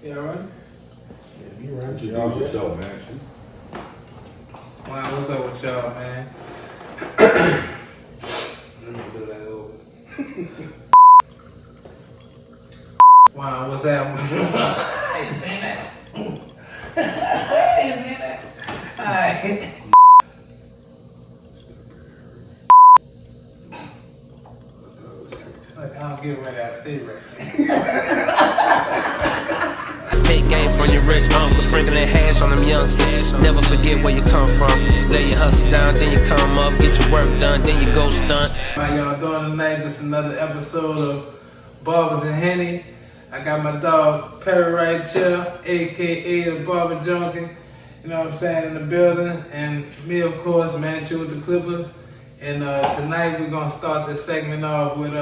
Yeah, right? Yeah, you right. Introduce yourself, man. Wow, what's up with y'all, man? Let me do that over. Wow, what's that? I ain't saying that. I ain't saying that. Alright. Look, I don't give away that state right. Take game from your rich uncle, sprinkling hash on them youngsters. Never forget where you come from. Lay your hustle down, then you come up, get your work done, then you go stunt. How y'all doing tonight? This is another episode of Barbers and Henny. I got my dog Perry right here, aka the Barber Junkie. You know what I'm saying, in the building, and me, of course, man, you with the Clippers. And tonight we're gonna start this segment off with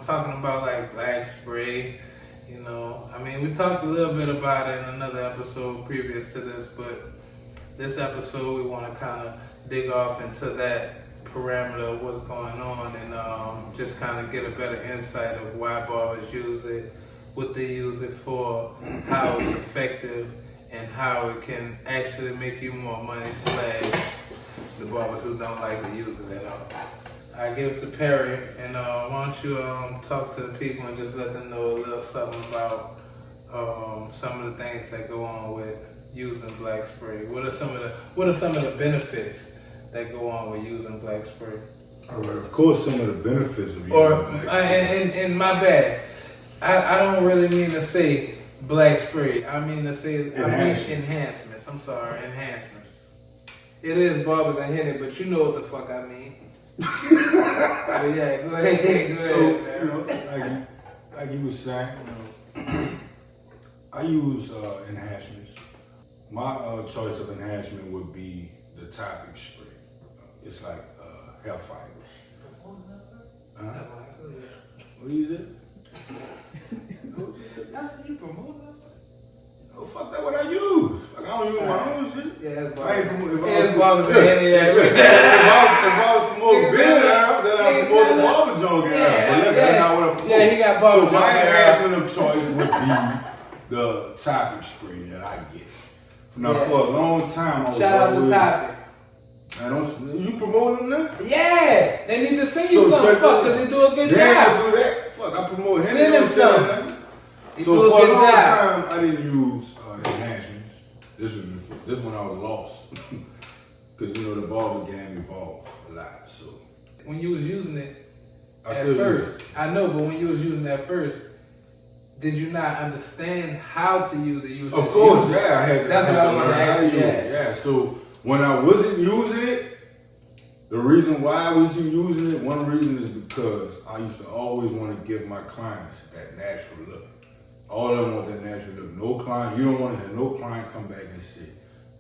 talking about like black spray. You know, I mean, we talked a little bit about it in another episode previous to this, but this episode we want to kind of dig off into that parameter of what's going on and just kind of get a better insight of why barbers use it, what they use it for, how it's effective, and how it can actually make you more money / the barbers who don't like to use it at all. I give it to Perry, and why don't you talk to the people and just let them know a little something about some of the things that go on with using black spray. What are some of the benefits that go on with using black spray? All right, of course, some of the benefits of using black spray. And my bad, I don't really mean to say black spray. I mean to say enhancements. I'm sorry, enhancements. It is Barbers and Henny, but you know what the fuck I mean. But yeah, go ahead. So, you know, like you was saying, you know, I use enhancements. My choice of enhancement would be the topic spray. It's like hair fibers. What is it? That's what you promote us? Oh, fuck that, what I use. Like, I don't use my own shit. Yeah, it's I ain't promoting. Barbers and Henny. If I was promoting beer now, then I promote the barber junkie now. But that's not what I promote. Yeah, he got barber So my junkie. enhancement of choice would be the topic spray that I get. Now, for a long time, I was Shout out to Topic. You promoting them now? Yeah, they need to send you something, fuck, because they do a good job. Do that. Fuck, I promote Henny. Send them something. So for a long time, I didn't use enhancements. This when I was lost, because you know the barber game evolved a lot. So when you was using it I at still first, use it. I know, but when you was using it at first, did you not understand how to use it? You was Of just course, using it. yeah, I had That's to what I learn wanted to how ask to you. use it. Yeah, so when I wasn't using it, the reason why I wasn't using it, one reason is because I used to always want to give my clients that natural look. All of them want that natural look. No client, you don't want to have no client come back and say,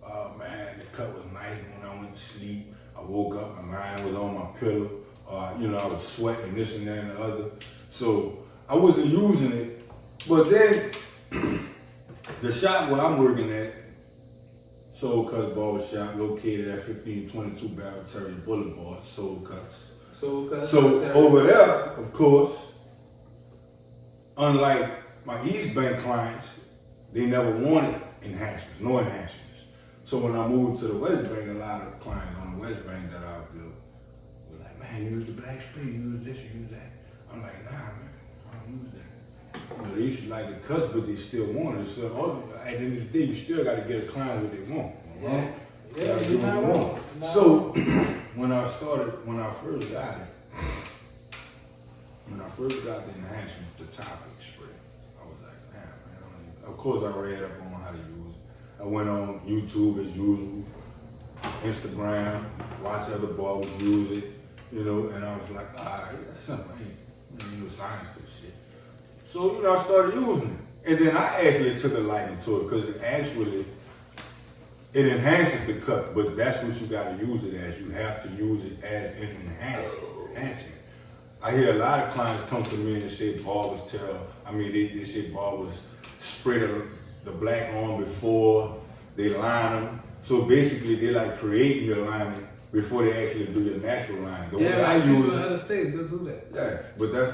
oh man, the cut was nice when I went to sleep. I woke up, my line was on my pillow. You know, I was sweating this and that and the other. So I wasn't using it. But then the shop where I'm working at, Soul Cuts Barber Shop, located at 1522 Barrel Boulevard, Soul Cuts. So over there, of course, unlike my East Bank clients, they never wanted enhancements, no enhancements. So when I moved to the West Bank, a lot of clients on the West Bank that I built were like, man, you use the black spray, you use this, you use that. I'm like, nah, man, I don't use that. You know, they used to like the cuts, but they still want it. So at the end of the day, you still got to get a client what they want. Yeah, you're not wrong. So when I first got it, the enhancement, the topic spray, I was like, man, I don't even. Of course, I read up on how to use it. I went on YouTube as usual, Instagram, watch other barbers use it, you know, and I was like, all right, that's simple. Ain't no science to this shit. So, you know, I started using it. And then I actually took a liking to it because it enhances the cut, but that's what you got to use it as. You have to use it as an enhancement. I hear a lot of clients come to me and they say they say barbers spray the black on before they line them. So basically they like creating your alignment before they actually do your natural line. The way Yeah, I like people use in it, other states do that. yeah, but that's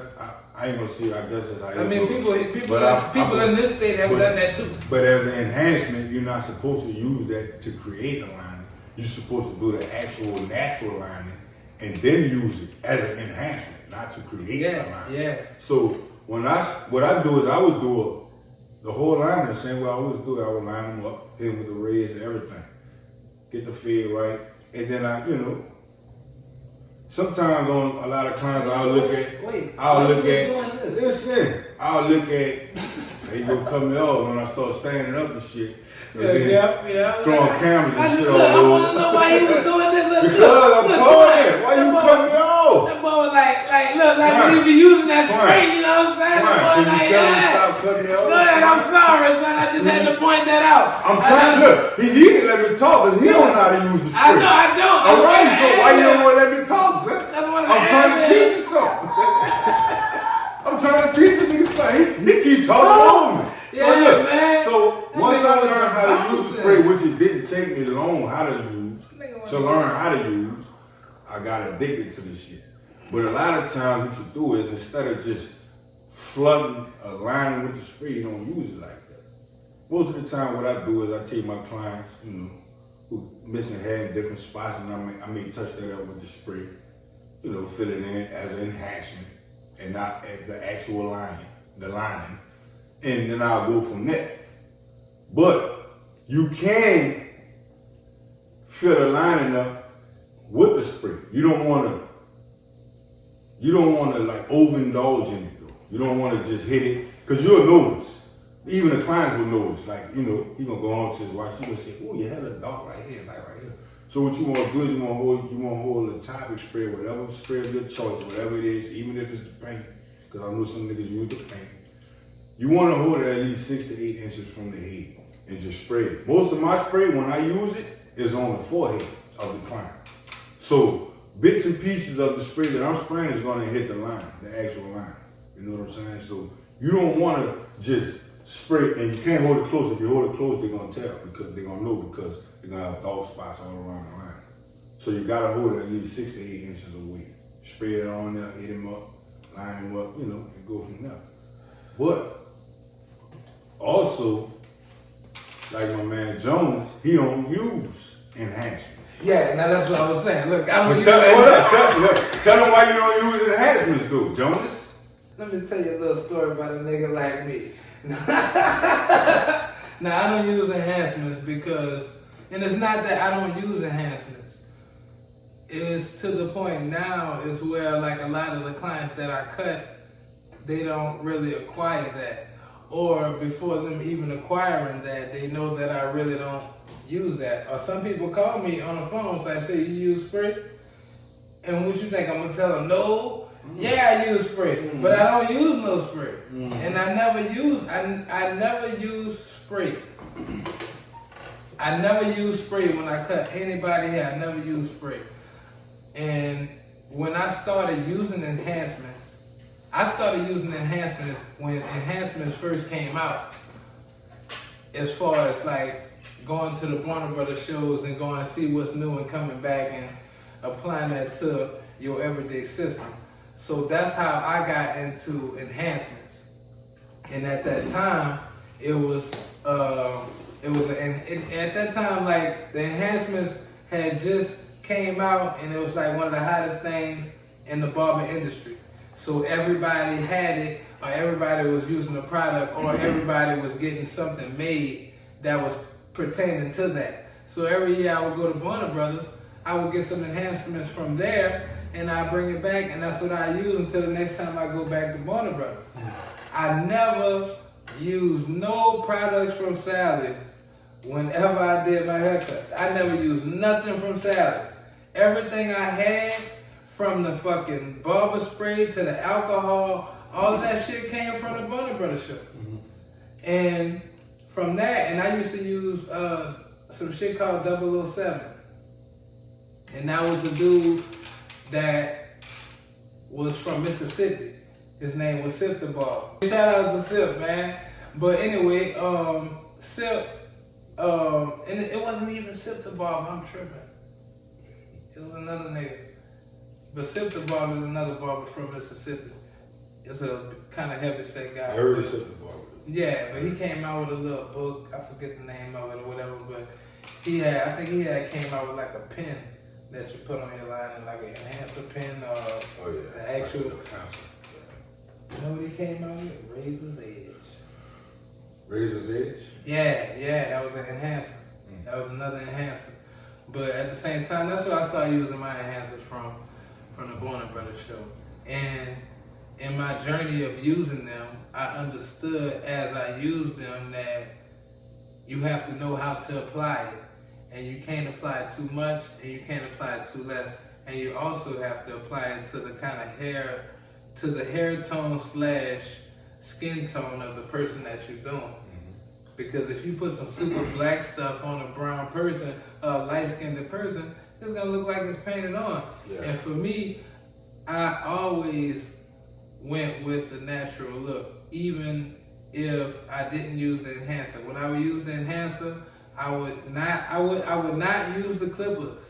I ain't gonna see. I guess that's how. I mean, people But in this state have done that too. But as an enhancement, you're not supposed to use that to create a lining. You're supposed to do the actual natural lining and then use it as an enhancement, not to create a lining. Yeah. So what I do is I would do the whole line the same way I always do it. I would line them up, hit them with the reds and everything, get the fade right, and then sometimes on a lot of clients I'll look at. They go cut me off when I start standing up and shit. And then throwing cameras and shit all over. I want to know why he was doing this. Because I'm tired. Why you cut me off? That boy was like he be using that spray, you know what I'm saying? Can you tell him to stop cutting me off? Go ahead, I'm sorry, son. I just had to point that out. I'm trying. Look, he needed to let me talk, but he don't know how to use the spray. I don't. All right, so why you don't want to let me talk, son? I'm trying to teach you something. I'm trying to teach you something. He keep talking over me. Man. So once I learned how to use the spray, which it didn't take me long to learn how to use, I got addicted to this shit. But a lot of times what you do is instead of just flooding a lining with the spray, you don't use it like that. Most of the time what I do is I take my clients, who missing hair in different spots, and I may touch that up with the spray, fill it in as an enhancement and not at the actual lining, and then I'll go from there. But you can fill the lining up with the spray. You don't want to like overindulge in it though. You don't want to just hit it, because you'll notice. Even the clients will notice. Like, he gonna go on to his wife, she gonna say, oh, you have a dark right here, like right here. So what you want to do is you want to hold a topic spray, whatever spray of your choice, whatever it is, even if it's the paint, because I know some niggas use the paint. You want to hold it at least 6 to 8 inches from the head and just spray it. Most of my spray, when I use it, is on the forehead of the client. So bits and pieces of the spray that I'm spraying is going to hit the line, the actual line. You know what I'm saying? So you don't want to just spray, and you can't hold it close. If you hold it close, they're going to tell, because they're going to know, because they're going to have dark spots all around the line. So you got to hold it at least 6 to 8 inches away. Spray it on there, hit him up, line him up, and go from there. But also, like my man Jonas, he don't use enhancement. Yeah, now that's what I was saying. Look, I don't use tell him why you don't use enhancements, though, Jonas. Let me tell you a little story about a nigga like me. Now, I don't use enhancements because, and it's not that I don't use enhancements. It's to the point now is where like a lot of the clients that I cut, they don't really acquire that. Or before them even acquiring that, they know that I really don't use that. Or some people call me on the phone and say, you use spray? And what you think, I'm gonna tell them no? Yeah, I use spray, but I don't use no spray. And I never use spray. I never use spray when I cut anybody hair. I never use spray. And when I started using enhancements, when enhancements first came out, as far as like going to the Warner Brothers shows and going to see what's new and coming back and applying that to your everyday system. So that's how I got into enhancements. And at that time, at that time, like the enhancements had just came out, and it was like one of the hottest things in the barber industry. So everybody had it, or everybody was using the product, or everybody was getting something made that was pertaining to that. So every year I would go to Warner Brothers, I would get some enhancements from there, and I bring it back, and that's what I use until the next time I go back to Warner Brothers. I never used no products from Sally's whenever I did my haircuts. I never used nothing from Sally's. Everything I had, from the fucking barber spray to the alcohol, all that shit came from the Warner Brothers show. And from that, and I used to use some shit called 007. And that was a dude that was from Mississippi. His name was Sip the Barber. Shout out to Sip, man. But anyway, Sip, and it wasn't even Sip the Barber, I'm tripping. It was another nigga. But Sip the Barber is another barber from Mississippi. It's a kind of heavy set guy. I heard of Sip the Barber. Yeah, but he came out with a little book. I forget the name of it or whatever, but I think he came out with like a pen that you put on your line, and like an enhancer pen or the actual. You know what he came out with? Razor's Edge. Razor's Edge? Yeah, that was an enhancer. That was another enhancer. But at the same time, that's where I started using my enhancers from the Born Brothers show. And in my journey of using them, I understood as I used them that you have to know how to apply it. And you can't apply it too much, and you can't apply it too less. And you also have to apply it to the kind of hair, to the hair tone / skin tone of the person that you're doing. Because if you put some super black stuff on a brown person, a light-skinned person, it's gonna look like it's painted on. Yeah. And for me, I always went with the natural look, even if I didn't use the enhancer. When I would use the enhancer, I would not use the clippers.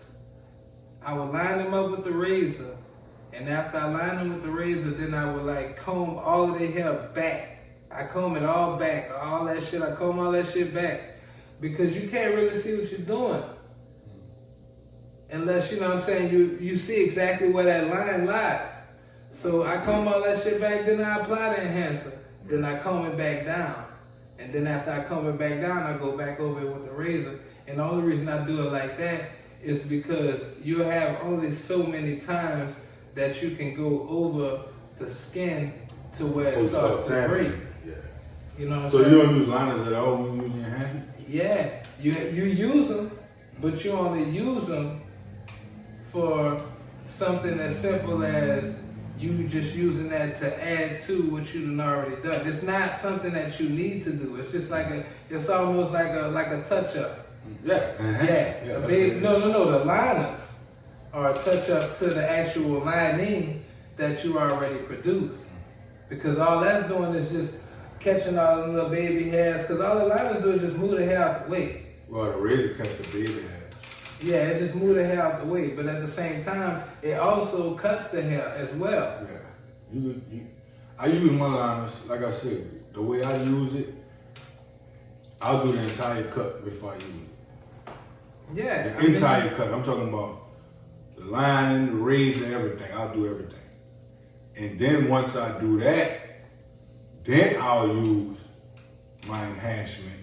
I would line them up with the razor, and after I lined them with the razor, then I would like comb all of their hair back. I comb it all back, all that shit. I comb all that shit back because you can't really see what you're doing unless, you know what I'm saying, you see exactly where that line lies. So I comb all that shit back, then I apply the enhancer, then I comb it back down. And then after I comb it back down, I go back over it with the razor. And the only reason I do it like that is because you have only so many times that you can go over the skin to where it starts to break. Yeah. You know what I'm saying? So you don't use liners at all when you use your hand? Yeah. You use them, but you only use them for something as simple as you just using that to add to what you done already done. It's not something that you need to do. It's just like it's almost like a touch up. Yeah. No. The liners are a touch up to the actual lining that you already produced. Because all that's doing is just catching all the little baby hairs. Because all the liners do is just move the hair out the way. Well, the razor cuts the baby hair. Yeah, it just moves the hair out the way, but at the same time, it also cuts the hair as well. Yeah, I use my liners, like I said, the way I use it, I'll do the entire cut before I use it. Yeah. The entire cut, I'm talking about the lining, the razor, everything, I'll do everything. And then once I do that, then I'll use my enhancement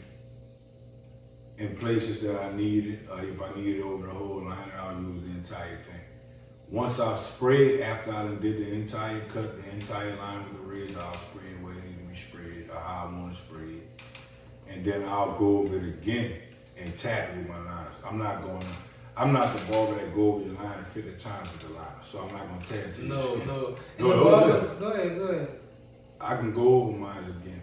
in places that I need it, or if I need it over the whole line, I'll use the entire thing. Once I spray it, after I done did the entire cut, the entire line with the razor, I'll spray it where it needs to be sprayed, or how I want to spray it. And then I'll go over it again and tap it with my liners. I'm not the barber that go over your line and 50 times with the liner, so I'm not going to tear it to your skin. Go ahead. I can go over mine again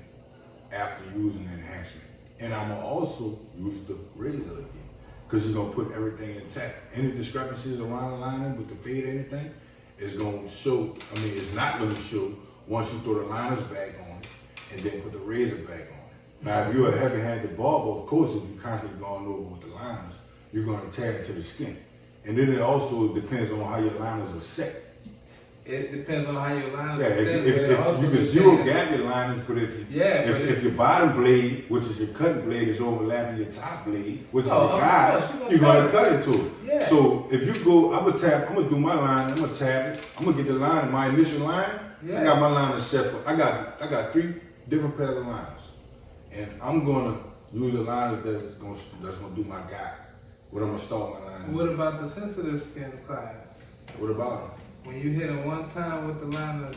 after using the enhancement. And I'm going to also use the razor again, because you're going to put everything intact. Any discrepancies around the lining with the fade or anything is going to show, it's not going to show once you throw the liners back on it and then put the razor back on it. Now, if you're a heavy-handed barber, of course, if you're constantly going over with the liners, you're going to tear into the skin. And then it also depends on how your liners are set. It depends on how your liners are set. If you can zero gap your liners, but if your bottom blade, which is your cutting blade, is overlapping your top blade, which is your guide, you're going to cut into it. Yeah. So if you go, I'm going to do my line, I'm going to tap it, I'm going to get the line, my initial line, I got my liners set for, I got 3 different pairs of liners. And I'm going to use the liners that's going to do my guide. What I'm going to start my line. What about the sensitive skin clients? What about them? When you hit them one time with the liner,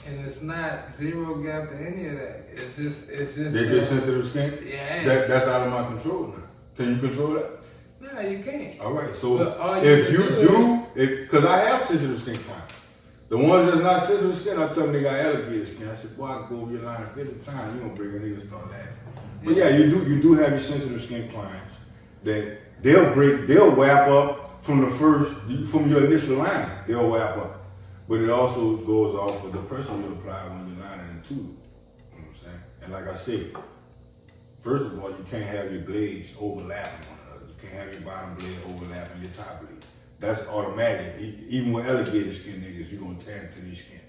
and it's not zero gap to any of that. It's just. They're just sensitive skin? Yeah. That's out of my control now. Can you control that? No, you can't. All right. So if you do, because I have sensitive skin clients. The ones that's not sensitive skin, I tell them they got alligator skin. I said, boy, I can go over your line 50 times. You gonna bring a nigga start laughing. But yeah, you do have your sensitive skin clients that they'll wrap up. From your initial line, they'll wrap up. But it also goes off with the pressure you apply when you're lining it too. You know what I'm saying? And like I said, first of all, you can't have your blades overlapping one another. You can't have your bottom blade overlapping your top blade. that's automatic. Even with alligator skin niggas, you're gonna tan to these skin.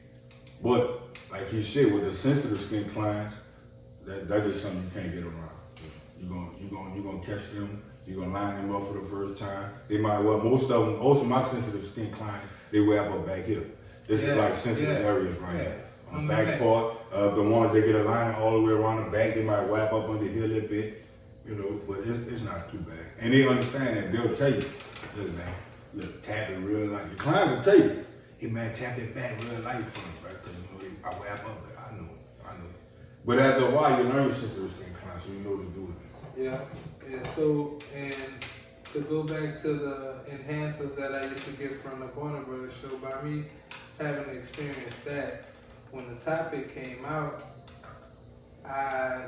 But like you said, with the sensitive skin clients, that's just something you can't get around. You're gonna catch them. You're gonna line them up for the first time. They might most of my sensitive skin clients, they wear up back here. This is like sensitive areas right here. On the back part of the ones that get a line all the way around the back, they might wrap up under here a little bit, but it's not too bad. And they understand that. They'll tell you, look man, look, tap it real light. Your clients will tell you, hey man, tap it back real light for me, right? Because I wrap up there. I know. But after a while, you learn your sensitive skin clients, so you know what to do with it. Yeah. So, and to go back to the enhancers that I used to get from the Warner Brothers show, by me having experienced that, when the topic came out, I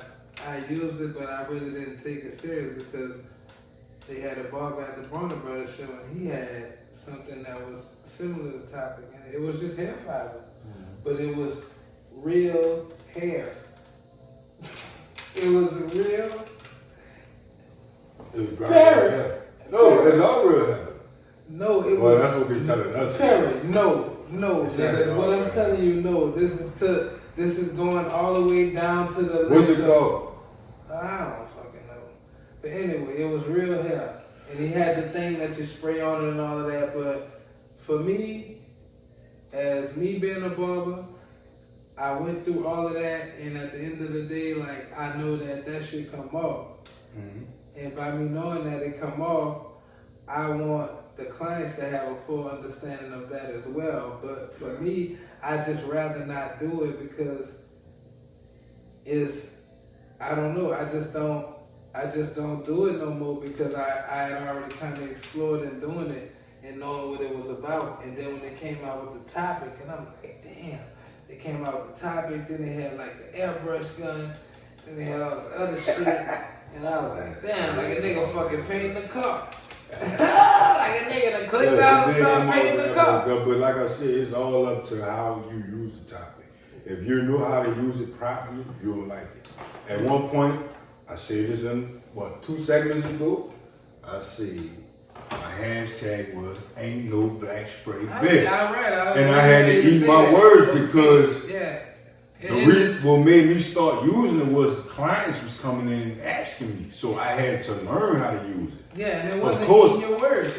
used it, but I really didn't take it serious because they had a barber at the Warner Brothers show, and he had something that was similar to the topic, and it was just hair fiber, but it was real hair. It was real. It was ground. No, it's all real hair. No, it was. Well, that's what they're telling us. Parrot, no, nigga. What I'm telling you, no. This is going all the way down to the. What's it called? I don't fucking know. But anyway, it was real hair, and he had the thing that you spray on it and all of that. But for me, as me being a barber, I went through all of that, and at the end of the day, like I know that should come off. Mm-hmm. And by me knowing that it come off, I want the clients to have a full understanding of that as well. But for me, I just rather not do it because I don't know. I just don't do it no more because I had already kind of explored in doing it and knowing what it was about. And then when they came out with the topic, and I'm like, damn, they came out with the topic. Then they had like the airbrush gun. Then they had all this other shit. And I was like, damn, like a nigga fucking painting the car. Like a nigga that clicked out and started painting the car. But like I said, it's all up to how you use the topic. If you know how to use it properly, you'll like it. At one point, I said this in, 2 segments ago, I said my hashtag was ain't no black spray bit. And I had to eat my words because what made me start using it was clients was coming in asking me. So I had to learn how to use it. Yeah, and it wasn't eating your words.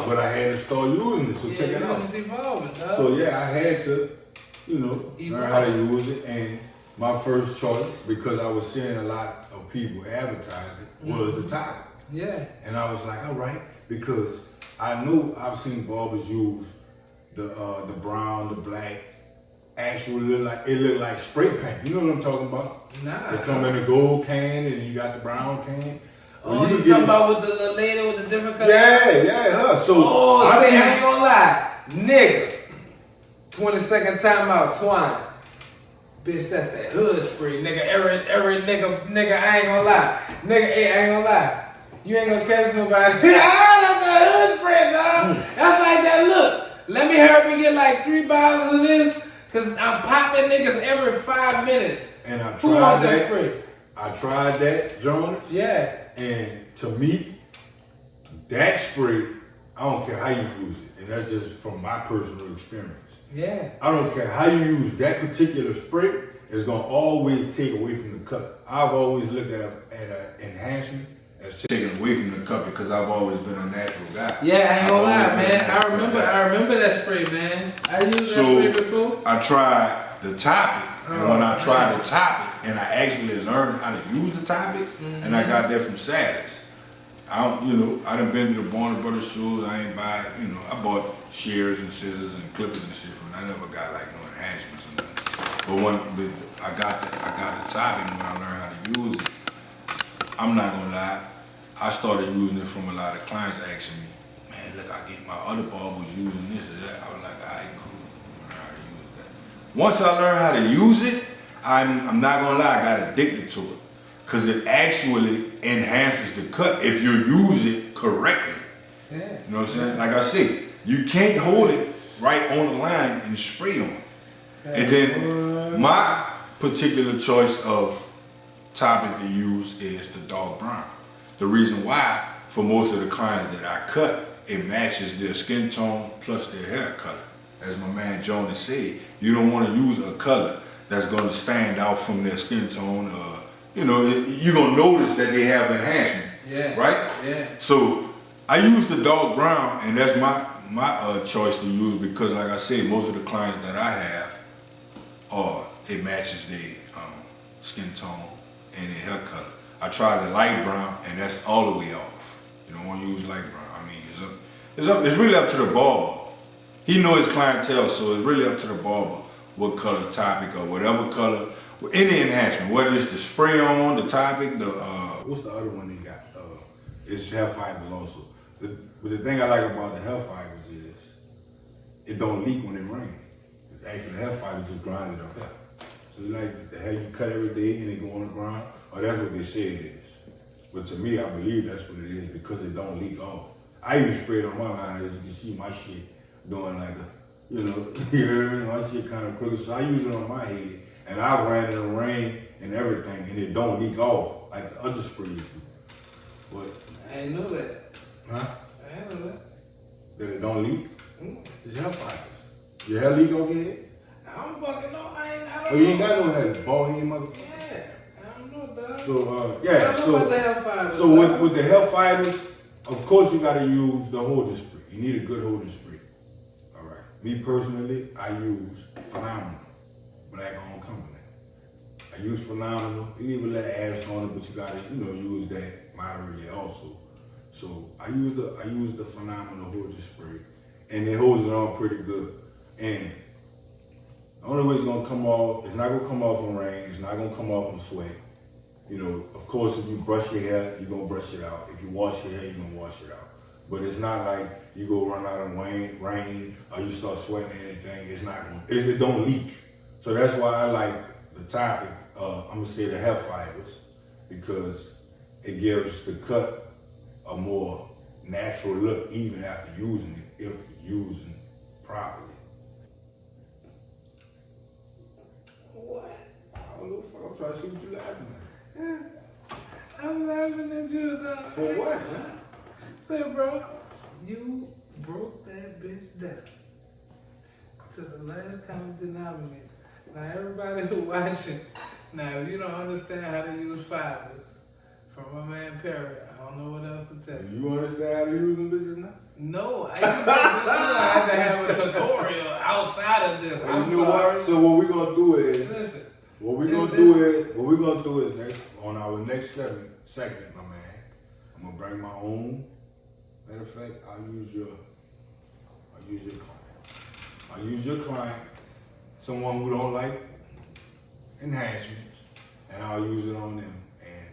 But I had to start using it. So check it out. So I had to, learn how to use it. And my first choice, because I was seeing a lot of people advertising, was the topic. Yeah. And I was like, all right, because I know I've seen barbers use the brown, the black. Actually, it looked like spray paint. You know what I'm talking about? Nah. They come in a gold can and you got the brown can. Oh, you talking about with the lady with the different colors? Yeah, her. So I ain't gonna lie, nigga. 20-second timeout, twine. Bitch, that's that hood spray, nigga. Every nigga, I ain't gonna lie. Nigga, I ain't gonna lie. You ain't gonna catch nobody. That's that hood spray, dog. That's like that. Look, let me hurry up and get like 3 bottles of this. Cause I'm popping niggas every 5 minutes. And I tried that. Spray? I tried that, Jonas. Yeah. And to me, that spray, I don't care how you use it. And that's just from my personal experience. Yeah. I don't care how you use that particular spray, it's gonna always take away from the cut. I've always looked at an enhancement as taking away from the cut because I've always been a natural guy. Yeah, I ain't gonna lie, man. I remember that spray, man. I used that spray before. I tried the topic, and when I tried the topic, and I actually learned how to use the topics, and I got that from Saddles. I done been to the Warner Brothers shows. I ain't buy, I bought shears and scissors and clippers and shit from them. I never got like no enhancements or nothing. But I got the topic, and when I learned how to use it, I'm not gonna lie, I started using it from a lot of clients asking me, man, look, I get my other barber was using this or that. I was like, all right, cool. I learned how to use that. Once I learned how to use it, I'm not gonna lie, I got addicted to it. Cause it actually enhances the cut if you use it correctly. Yeah. You know what I'm saying? Like I said, you can't hold it right on the line and spray on it. And then my particular choice of topic to use is the dark brown. The reason why, for most of the clients that I cut, it matches their skin tone plus their hair color. As my man Jonas said, you don't want to use a color that's going to stand out from their skin tone. You know, you're going to notice that they have enhancement. Yeah. Right? Yeah. So I use the dark brown, and that's my choice to use because, like I said, most of the clients that I have it matches their skin tone and their hair color. I tried the light brown, and that's all the way off. You don't want to use light brown. I mean, it's really up to the barber. He knows his clientele, so it's really up to the barber what color, topic, or whatever color, any enhancement, whether it's the spray on, the topic, what's the other one they got? It's hair fibers also. But the thing I like about the hair fibers is it don't leak when it rains. Actually, the hair fibers is grinded up here. So like the hair you cut every day and it go on the ground, or that's what they say it is. But to me, I believe that's what it is because it don't leak off. I even sprayed on my line, as you can see my shit doing like a, you know, you hear me? My shit kind of crooked. So I use it on my head, and I ran in the rain and everything, and it don't leak off like the other sprays do. But I ain't know that. huh? I ain't know that. That it don't leak? It's hair fibers. Your hair leak off your head? I don't fucking know. I don't know. Oh, you ain't got no hair, bald head motherfucker. Yeah, I don't know, dog. So I don't know about the hair fibers. So with the hair fibers, of course you gotta use the holding spray. You need a good holding spray. All right. Me personally, I use Phenomenal, black-owned company. I use Phenomenal. You need a little ash on it, but you gotta, use that moderately also. So I use the Phenomenal holding spray, and it holds it on pretty good. And the only way it's gonna come off, it's not gonna come off from rain. It's not gonna come off from sweat. Of course, if you brush your hair, you're gonna brush it out. If you wash your hair, you're gonna wash it out. But it's not like you go run out of rain or you start sweating or anything. It's not gonna, it don't leak. So that's why I like the topic, I'm gonna say the hair fibers, because it gives the cut a more natural look even after using it, if using properly. What? I don't know, fuck, I'm trying to see what you laughing at. I'm laughing at you, dog. For what, man? Say, bro, you broke that bitch down to the last common denominator. Now, everybody who watching, now, if you don't understand how to use fibers, from my man Perry, I don't know what else to tell you. You understand how to use them bitches now? No, I have to have a tutorial outside of this. I'm you know sorry. what? So what we're gonna do is, Listen. what we're gonna do is next on our next segment, my man. I'm gonna bring my own. Matter of fact, I'll use your client. I'll use your client, someone who don't like enhancements, and I'll use it on them, and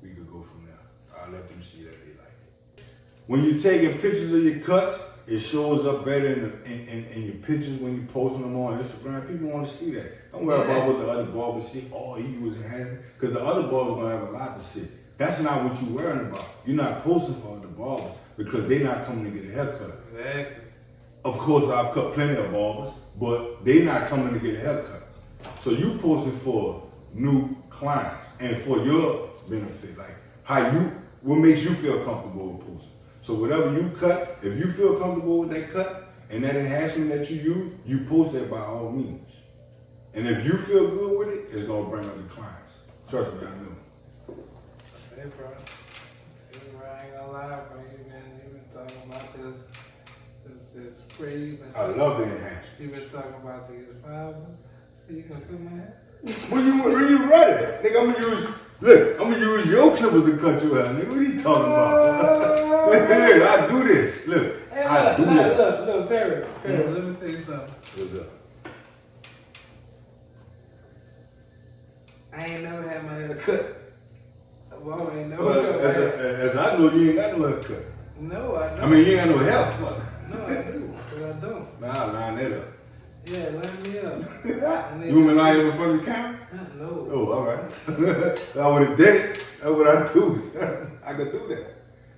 we could go from there. I'll let them see that they like it. When you're taking pictures of your cuts, it shows up better in your pictures when you're posting them on Instagram. People want to see that. Don't worry about what the other barbers see. Oh, he was enhancing. Because the other barbers going to have a lot to see. That's not what you're worrying about. You're not posting for other barbers because they're not coming to get a haircut. Exactly. Of course, I've cut plenty of barbers, but they're not coming to get a haircut. So you posting for new clients and for your benefit. Like what makes you feel comfortable with posting. So whatever you cut, if you feel comfortable with that cut and that enhancement that you use, you post that by all means. And if you feel good with it, it's gonna bring other clients. Trust me, I know. Hey, bro. I ain't gonna lie, bro. You've been talking about this spray. I love the enhancement. You've been talking about these fibers. So you gonna cut my hair? When you ready, nigga, I'm gonna use your clippers to cut your hair, nigga. What are you talking about? Look, I do this. Look, hey, I do this. Look, Perry, let me tell you something. What's up? I ain't never had my hair cut. Well, I ain't never Well, cut my hair. as I know, you ain't got no haircut. No, I don't. I mean, you ain't got no hair, fuck. No, I do, but I don't. Nah, line that up. Yeah, line me up. You want me to line you in front of the camera? No. Oh, all right. I would have did it. That's what I do. I could do that.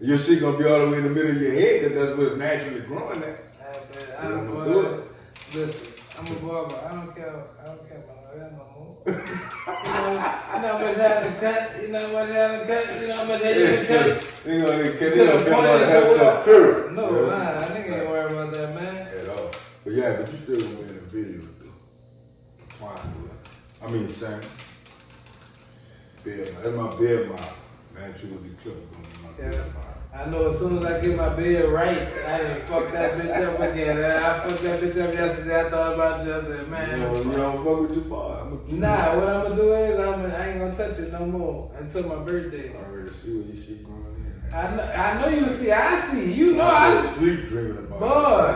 Your shit gonna be all the way in the middle of your head because that's what's naturally growing at. I don't know. Listen, I'm a barber. I don't care about that no more. You know how much I had to cut? You know how much I had to cut? You know how much I had to cut? They gonna To the point of haircut, period. No, I nigga ain't worried about that, man. At all. But yeah, but you still gonna be in the video, though. Fine, I mean, Sam. Beard, that's my beard model. Man, you with the clip is gonna be my beard model. I know as soon as I get my beard right, I done fuck that bitch up again. I fucked that bitch up yesterday. I thought about you. I said, man. You don't fuck with your bar. Nah, what I'm gonna do is I ain't gonna touch it no more until my birthday. I already see what you shit going in. I know you see. I see. You know I sleep dreaming about boy.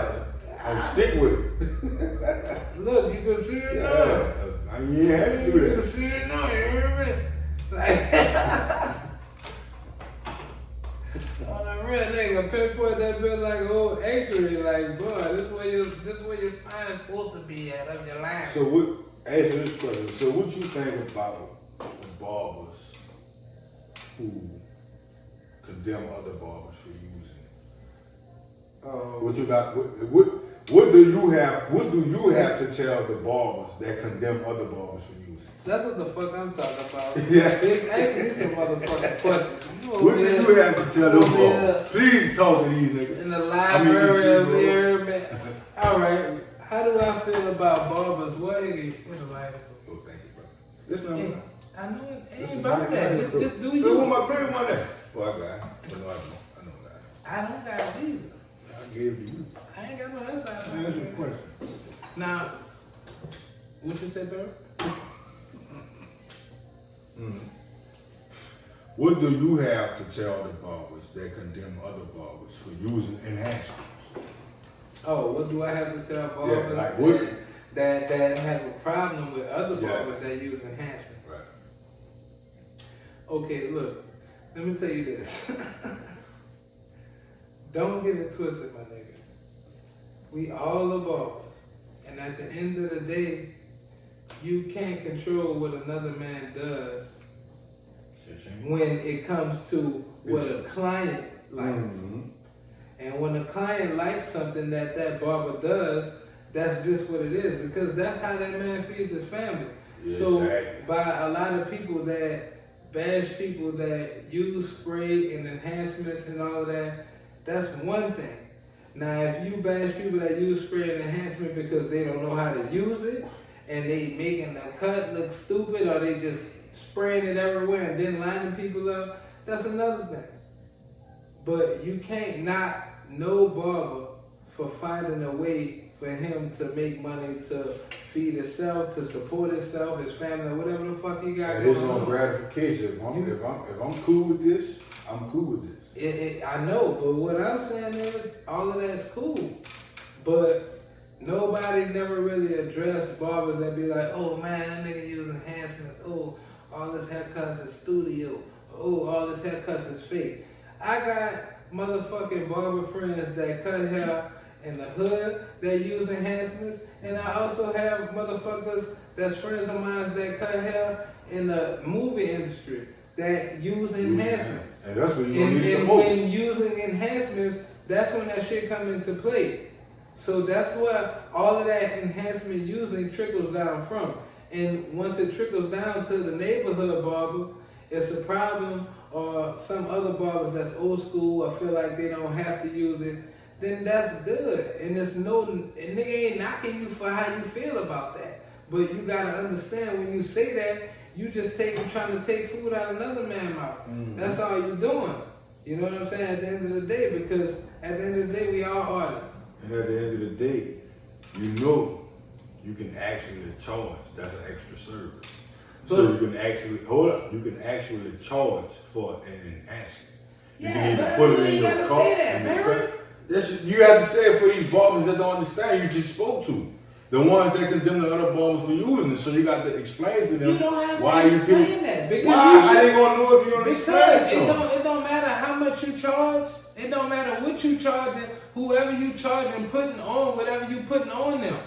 I'm sick with it. Look, you can see it now. I ain't happy You with it. can see it now. You hear me? Like, on the real nigga, pinpoint that bitch like an old X-ray. Like, boy, this where your spine is supposed to be at of your line. So what? Answer this question. So what you think about the barbers who condemn other barbers for using? What you got? What do you have to tell the barbers that condemn other barbers for using? That's what the fuck I'm talking about. Yeah. They ask me some motherfucking questions. What do you have to tell them barbers? Please talk to these niggas. In the library over here, man. All right. How do I feel about barbers? What is it? Oh, thank you, bro. This number. I know it ain't about that. Just do you. Who my grade one at? Well, I got it. I know that. I don't got it either. I gave it to you. I ain't got no inside. Answer the question. Now, what you said, bro? What do you have to tell the barbers that condemn other barbers for using enhancements? Oh, what do I have to tell barbers like what? that have a problem with other barbers that use enhancements? Right. Okay, look, let me tell you this. Don't get it twisted, my nigga. We all are barbers. And at the end of the day, you can't control what another man does when it comes to what a client likes. Mm-hmm. And when a client likes something that barber does, that's just what it is, because that's how that man feeds his family. Yeah, so exactly. By a lot of people that bash people that use spray and enhancements and all of that, that's one thing. Now, if you bash people that use spray and enhancement because they don't know how to use it, and they making the cut look stupid, or they just spraying it everywhere and then lining people up, that's another thing. But you can't knock no barber for finding a way for him to make money to feed himself, to support himself, his family, whatever the fuck he got going on. His own gratification. If I'm cool with this, I'm cool with this. I know, but what I'm saying is all of that's cool. But nobody never really addressed barbers that be like, oh man, that nigga using enhancements. Oh, all this haircuts is studio. Oh, all this haircuts is fake. I got motherfucking barber friends that cut hair in the hood that use enhancements, and I also have motherfuckers that's friends of mine that cut hair in the movie industry that use enhancements. And that's what you need the most. When using enhancements, that's when that shit come into play. So that's where all of that enhancement using trickles down from. And once it trickles down to the neighborhood barber, it's a problem, or some other barbers that's old school or feel like they don't have to use it, then that's good. And there's no, and nigga ain't knocking you for how you feel about that. But you gotta understand, when you say that, you just trying to take food out of another man's mouth. Mm-hmm. That's all you doing. You know what I'm saying? At the end of the day, because at the end of the day, we all artists. And at the end of the day, you know you can actually charge. That's an extra service. So you can actually, you can actually charge for an enhancement. You can even put it in your car. You have to say it for these barbers that don't understand you just spoke to. The ones that condemn the other barbers for using it. So you got to explain to them why you explain that. Because how they gonna know if you don't explain it to them? It don't matter how much you charge. It don't matter what you charging. Whoever you charging, putting on whatever you putting on them.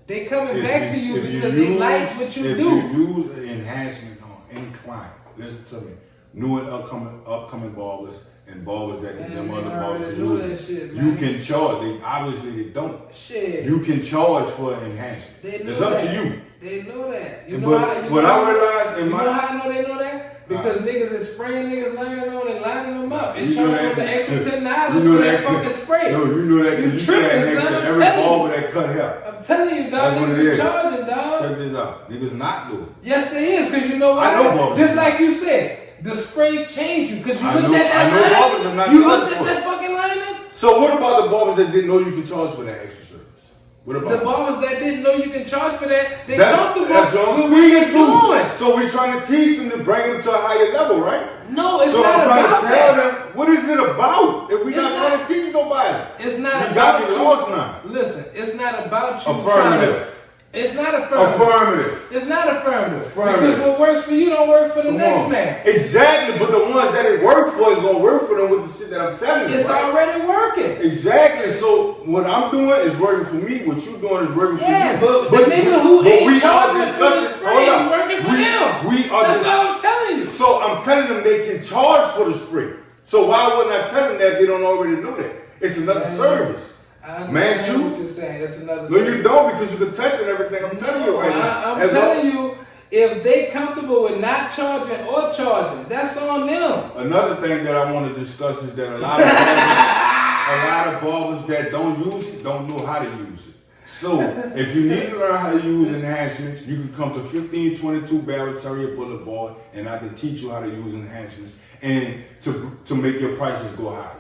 They coming back to you because they like what you do. If you use an enhancement on any client, listen to me, new and upcoming barbers and barbers that can Man, them other they already barbers know use that shit, you man. can charge. They obviously they don't. Shit. You can charge for enhancement. They know It's up that. to you. They know that. You But know how, you what know, I realized in you my know how I know they know that? Because niggas is spraying niggas lining on and lining them up and You know charging them the that- extra $10 you know for that that- fucking spray. No, you know that You because you tripping, stand next son, to I'm every telling barber that cut hair. I'm telling you, dog, That's what it niggas is. charging, dog. Check this out. Niggas not doing it. Yes, there is, because you know why? I know barbers. Just like you said, the spray changed you, because you I looked know- at I know that barbers are line. not You charging looked at for that it. fucking lining. So what about the barbers that didn't know you could charge for that extra service? What about The them? barbers that didn't know you can charge for that, they That's comfortable what I'm with what they're speaking to. doing. So we're trying to teach them to bring them to a higher level, right? No, it's So not I'm trying about to tell that. them, what is it about if we're It's not not- trying to teach nobody? It's not You about got me you. lost now. Listen, it's not about you. Affirmative. It's not affirmative. Affirmative. It's not affirmative. Affirmative. Because what works for you don't work for the Come next on. man. Exactly, but the ones that it worked for is gonna work for them with the shit that I'm telling you. It's right? already working. Exactly. So what I'm doing is working for me. What you doing is working Yeah, for you. but the nigga who but ain't we are charging for the discussing- spray hold is up. working for them. We are That's dis- all I'm telling you. So I'm telling them they can charge for the spray. So why wouldn't I tell them that if they don't already know that? It's another service. I Man, understand you- what you're saying. It's another No, you service. don't because you can test it and everything. I'm telling you right now. I'm As telling long- you, if they comfortable with not charging or charging, that's on them. Another thing that I want to discuss is that a lot of barbers that don't use it don't know how to use it. So if you need to learn how to use enhancements, you can come to 1522 Barrel Boulevard, and I can teach you how to use enhancements and to make your prices go higher.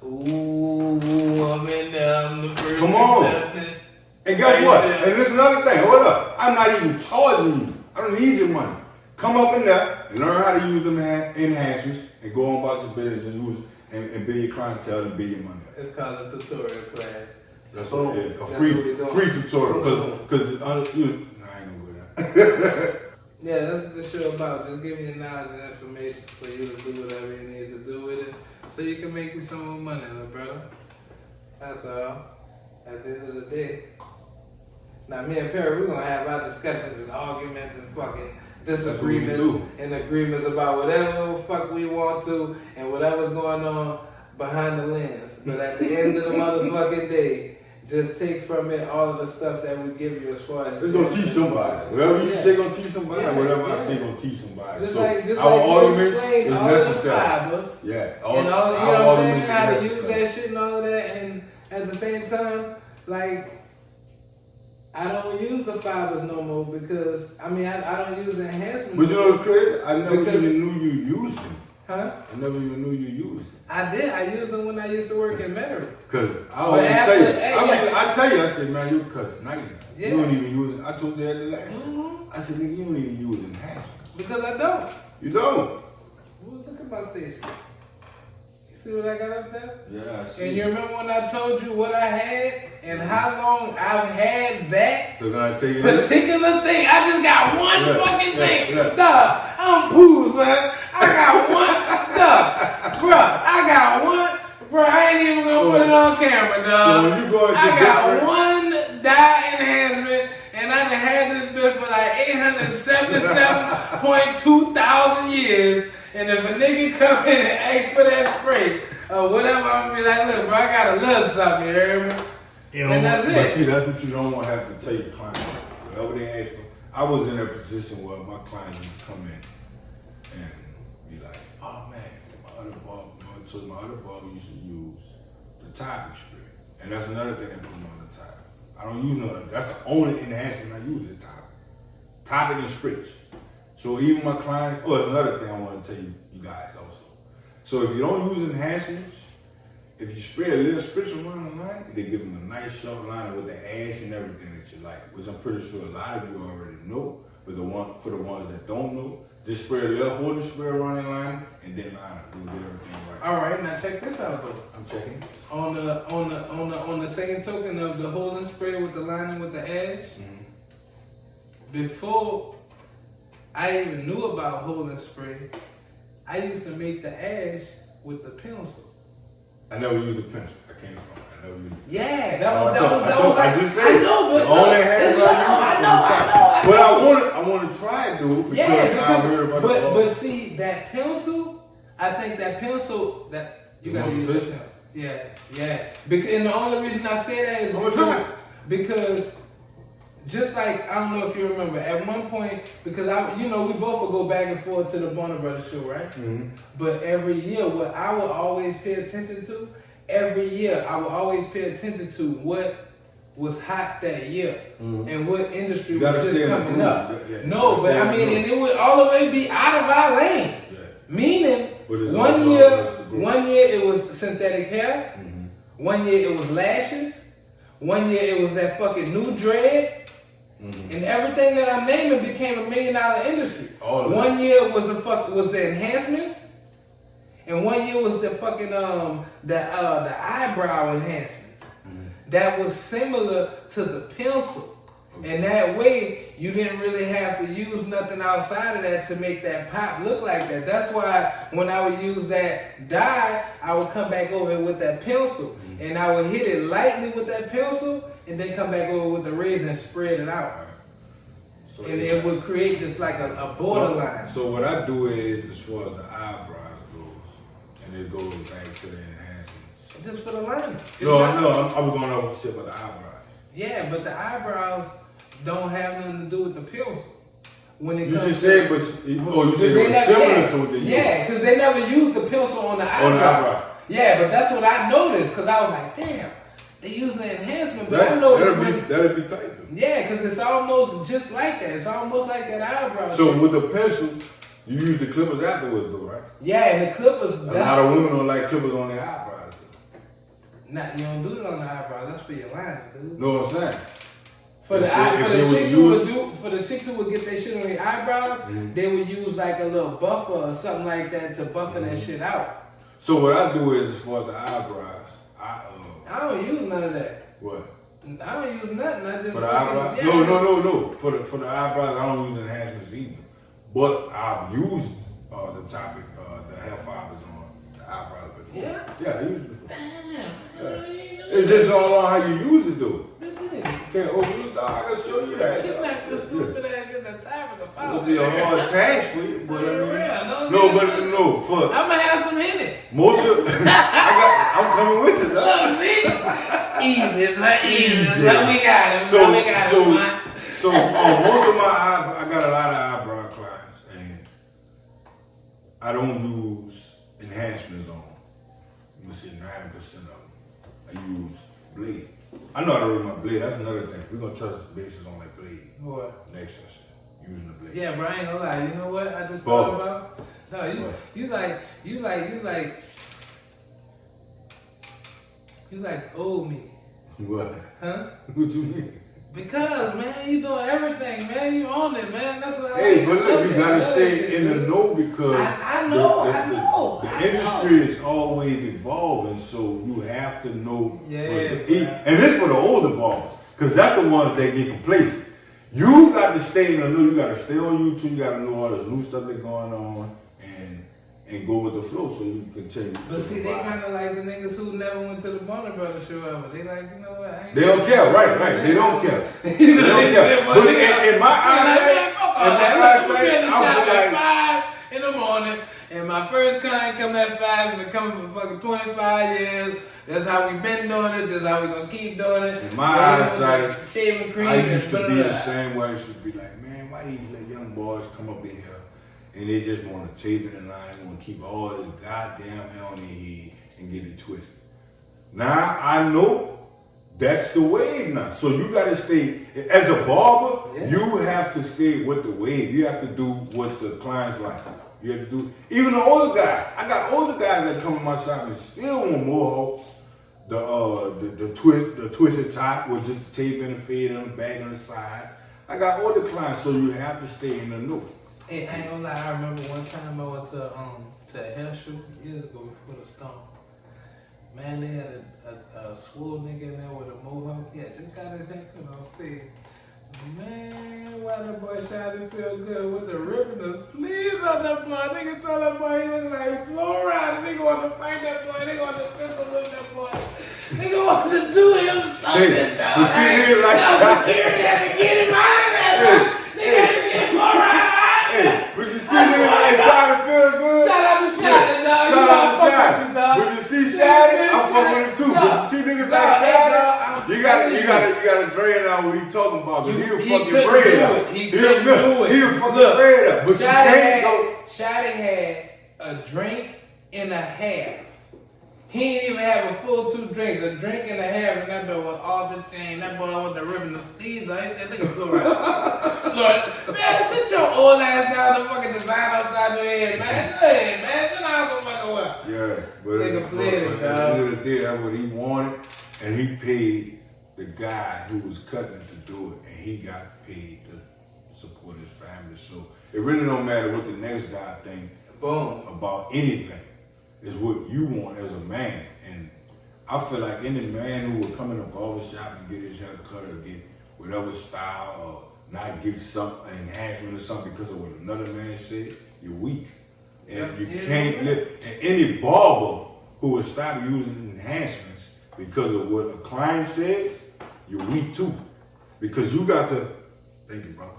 Ooh, I'm in there. I'm the first Come on. contestant. And guess Right what? there. And this is another thing. Hold up. I'm not even charging you. I don't need your money. Come up in there and learn how to use them enhancements and go on about your business and use and build your clientele and build your money up. It's called a tutorial class. That's what it is. A That's free what we doing. free tutorial. Because I ain't gonna go there. Yeah, that's what the show about. Just give me knowledge and information for you to do whatever you need to do with it, so you can make you some more money, little brother. That's all. At the end of the day. Now, me and Perry, we're gonna have our discussions and arguments and fucking disagreements do. and agreements about whatever the fuck we want to and whatever's going on behind the lens. But at the end of the motherfucking day, just take from it all of the stuff that we give you as far as It's gonna teach somebody. Whatever you Yeah. say gonna teach somebody, Yeah, whatever I yeah. say gonna teach somebody. Just So like our you arguments explained is all of the necessary. fibers. Yeah. And all, you know our what I'm saying? arguments is How to use necessary. that shit and all of that. And at the same time, like, I don't use the fibers no more because, I mean, I don't use the enhancements. But you know what's crazy? I never Because- even knew you used them. Huh? I never even knew you used them. I did. I used them when I used to work in Metairie. Cause I But always after- tell you, hey, I tell you, I said, man, your cut's nice. Yeah. You don't even use it. I told you that the last time. Mhm. I said, nigga, you don't even use enhancements. Because I don't. You don't. Well, look at my station. You see what I got up there? Yeah, I see. And you remember when I told you what I had and how long I've had that? So then I tell you this. Particular thing. I just got one Yeah, fucking yeah, thing. yeah. Dog, I'm poo, son. I got one. Dog, bruh, I got one. Bruh, I ain't even gonna put it on camera, dog. So when you go into I got different- one dye enhancement, and I done had this bitch for like 877.2 thousand years. And if a nigga come in and ask for that spray or whatever, I'm gonna be like, look, bro, I got a little something, you hear me? And that's But it. see, that's what you don't want to have to tell your client. Whatever they ask for. I was in a position where my clients would come in and be like, oh man, my other barber, so my other barber used to use the topic spray. And that's another thing that put me on the topic. I don't use no, that's the only enhancement I use is topic. Topic and sprays. So even my clients, oh, that's another thing I want to tell you guys also. So if you don't use enhancements, if you spray a little spritz around the line, they give them a nice short liner with the ash and everything that you like, which I'm pretty sure a lot of you already know. But for the ones that don't know, just spray a little holding spray around the line and then line it. You'll get everything right. All right, now check this out though. I'm checking. On the same token of the holding spray with the lining with the ash, before I even knew about holding spray, I used to make the ash with the pencil. I never used a pencil. I came from. I never used. Yeah, that was I like, just said. I know, but the only hands I know. But I want to try it though because Yeah, I heard about the but see that pencil, I think that pencil that You gotta use that pencil. Yeah. And the only reason I say that is because just like, I don't know if you remember, at one point, because we both would go back and forth to the Bonner Brothers show, right? Mm-hmm. But every year, what I would always pay attention to, what was hot that year and what industry was just coming up. No, but I mean, and it would all the way be out of our lane. Yeah. Meaning, one year it was synthetic hair, 1 year it was lashes, 1 year it was that fucking new dread. And everything that I'm naming became $1 million industry. 1 year was the enhancements, and 1 year was the fucking the eyebrow enhancements. That was similar to the pencil. And that way, you didn't really have to use nothing outside of that to make that pop look like that. That's why when I would use that dye, I would come back over with that pencil. And I would hit it lightly with that pencil, and then come back over with the razor and spread it out. So and it would create just like a borderline. So what I do is, as far as the eyebrows goes, and it goes back to the enhancements. Just for the line. No, I was going over shit about the eyebrows. Yeah, but the eyebrows don't have nothing to do with the pencil. When it you comes just said, but you said it was similar to what they use. Yeah, because they never used the pencil on the eyebrows. Yeah, but that's what I noticed, because I was like, damn, they using the enhancement, but I noticed that'd be tight though. Yeah, because it's almost just like that. It's almost like that eyebrow. So with the pencil, you use the clippers afterwards though, right? Yeah, and the clippers. A lot of women don't like clippers on their eyebrows. Nah, you don't do it on the eyebrows. That's for your liner, dude. Know what I'm saying? For the chicks who would get their shit on their eyebrows, they would use like a little buffer or something like that to buffer that shit out. So what I do is, as far as the eyebrows, I don't use none of that. What? I don't use nothing. I just for the eyebrows. Yeah. No. For the eyebrows, I don't use enhancements either. But I've used the hair fibers on the eyebrows before. Yeah, I used it before. Damn. It's just all on how you use it though. Can't open it, dog. I can show you that. Get like this stupid ass in the top of the file. It'll be a hard task for you, but I'm gonna have some in it. Most of I'm coming with you, dog. Easy, it's not easy. So we got him. So most of my I got a lot of eyebrow clients, and I don't use enhancements on. Let me see, 90% of them. I use blade. I know how to read my blade. That's another thing. We're gonna touch bases on that blade. What? Next session. Using the blade. Yeah, bro, I ain't gonna lie. You know what I just thought about? No, you like old me. What? Huh? What you mean? Because, man, you doing everything, man. You on it, man. That's what I Hey, but look, you gotta stay in the know because I know. The industry is always evolving, so you have to know what to eat. Man. And it's for the older barbers, because that's the ones that get complacent. You got to stay in the know. You got to stay on YouTube. You got to know all this new stuff that's going on and go with the flow so you can continue. But see, they kind of like the niggas who never went to the Bonner Brothers show ever. They like, you know what? They don't care, right? They don't care. They don't care. But in my eyesight, I was like 5 in the morning, and my first client come at 5, and been coming for fucking 25 years. That's how we been doing it. That's how we gonna keep doing it. In my eyesight, shaving cream. I used to be the same way. I used to be like, man, why these little young boys come up in here and they just want to tape it in line, they want to keep all this goddamn hair on their head and get it twisted. Now I know that's the wave now. So you got to stay as a barber. Yeah. You have to stay with the wave. You have to do what the clients like. You have to do. Even the older guys. I got older guys that come to my shop and still want mohawks. The twisted top with just the tape and the fade on the back and the side. I got older clients, so you have to stay in the know. Hey, I ain't gonna lie. I remember one time I went to a hair shoot years ago before the storm. Man, they had a swole nigga in there with a mohawk. Yeah, just got his haircut on stage. Man, why that boy shot it feel good with the ribbon, the sleeves on that boy. Nigga told that boy he look like Florida. Nigga want to fight that boy. Nigga want to pistol with that boy. Nigga want to do him something, dog. You see me like that? Security had to get him out of there. Nigga had to get Florida out of there. But you see nigga like shot it feel good? Shout out to Shot, dog. Shout out to Shot. But you see we talking about. But he'll He fucking couldn't bread do up. it. He couldn't do it. He'll fucking Look, bread up. But you can't go. Shotty had a drink and a half. He didn't even have a full 2 drinks, a drink and a half, and that boy was all the thing. That boy with the ribbon, the sleeves. I said, "Nigga, go right." Look, man, sit your old ass down, the fucking design outside your head, man. Go ahead, man. Sit down some fucking well. Yeah, but Nigga played it, at the end of the day, that's what he wanted, and he paid the guy who was cutting to do it, and he got paid to support his family. So it really don't matter what the next guy thinks about anything. It's what you want as a man. And I feel like any man who would come in a barber shop and get his hair cut or get whatever style or not get some enhancement or something because of what another man said, you're weak. And you can't live. And any barber who would stop using enhancements because of what a client says, you're weak too. Because you got to, thank you, brother.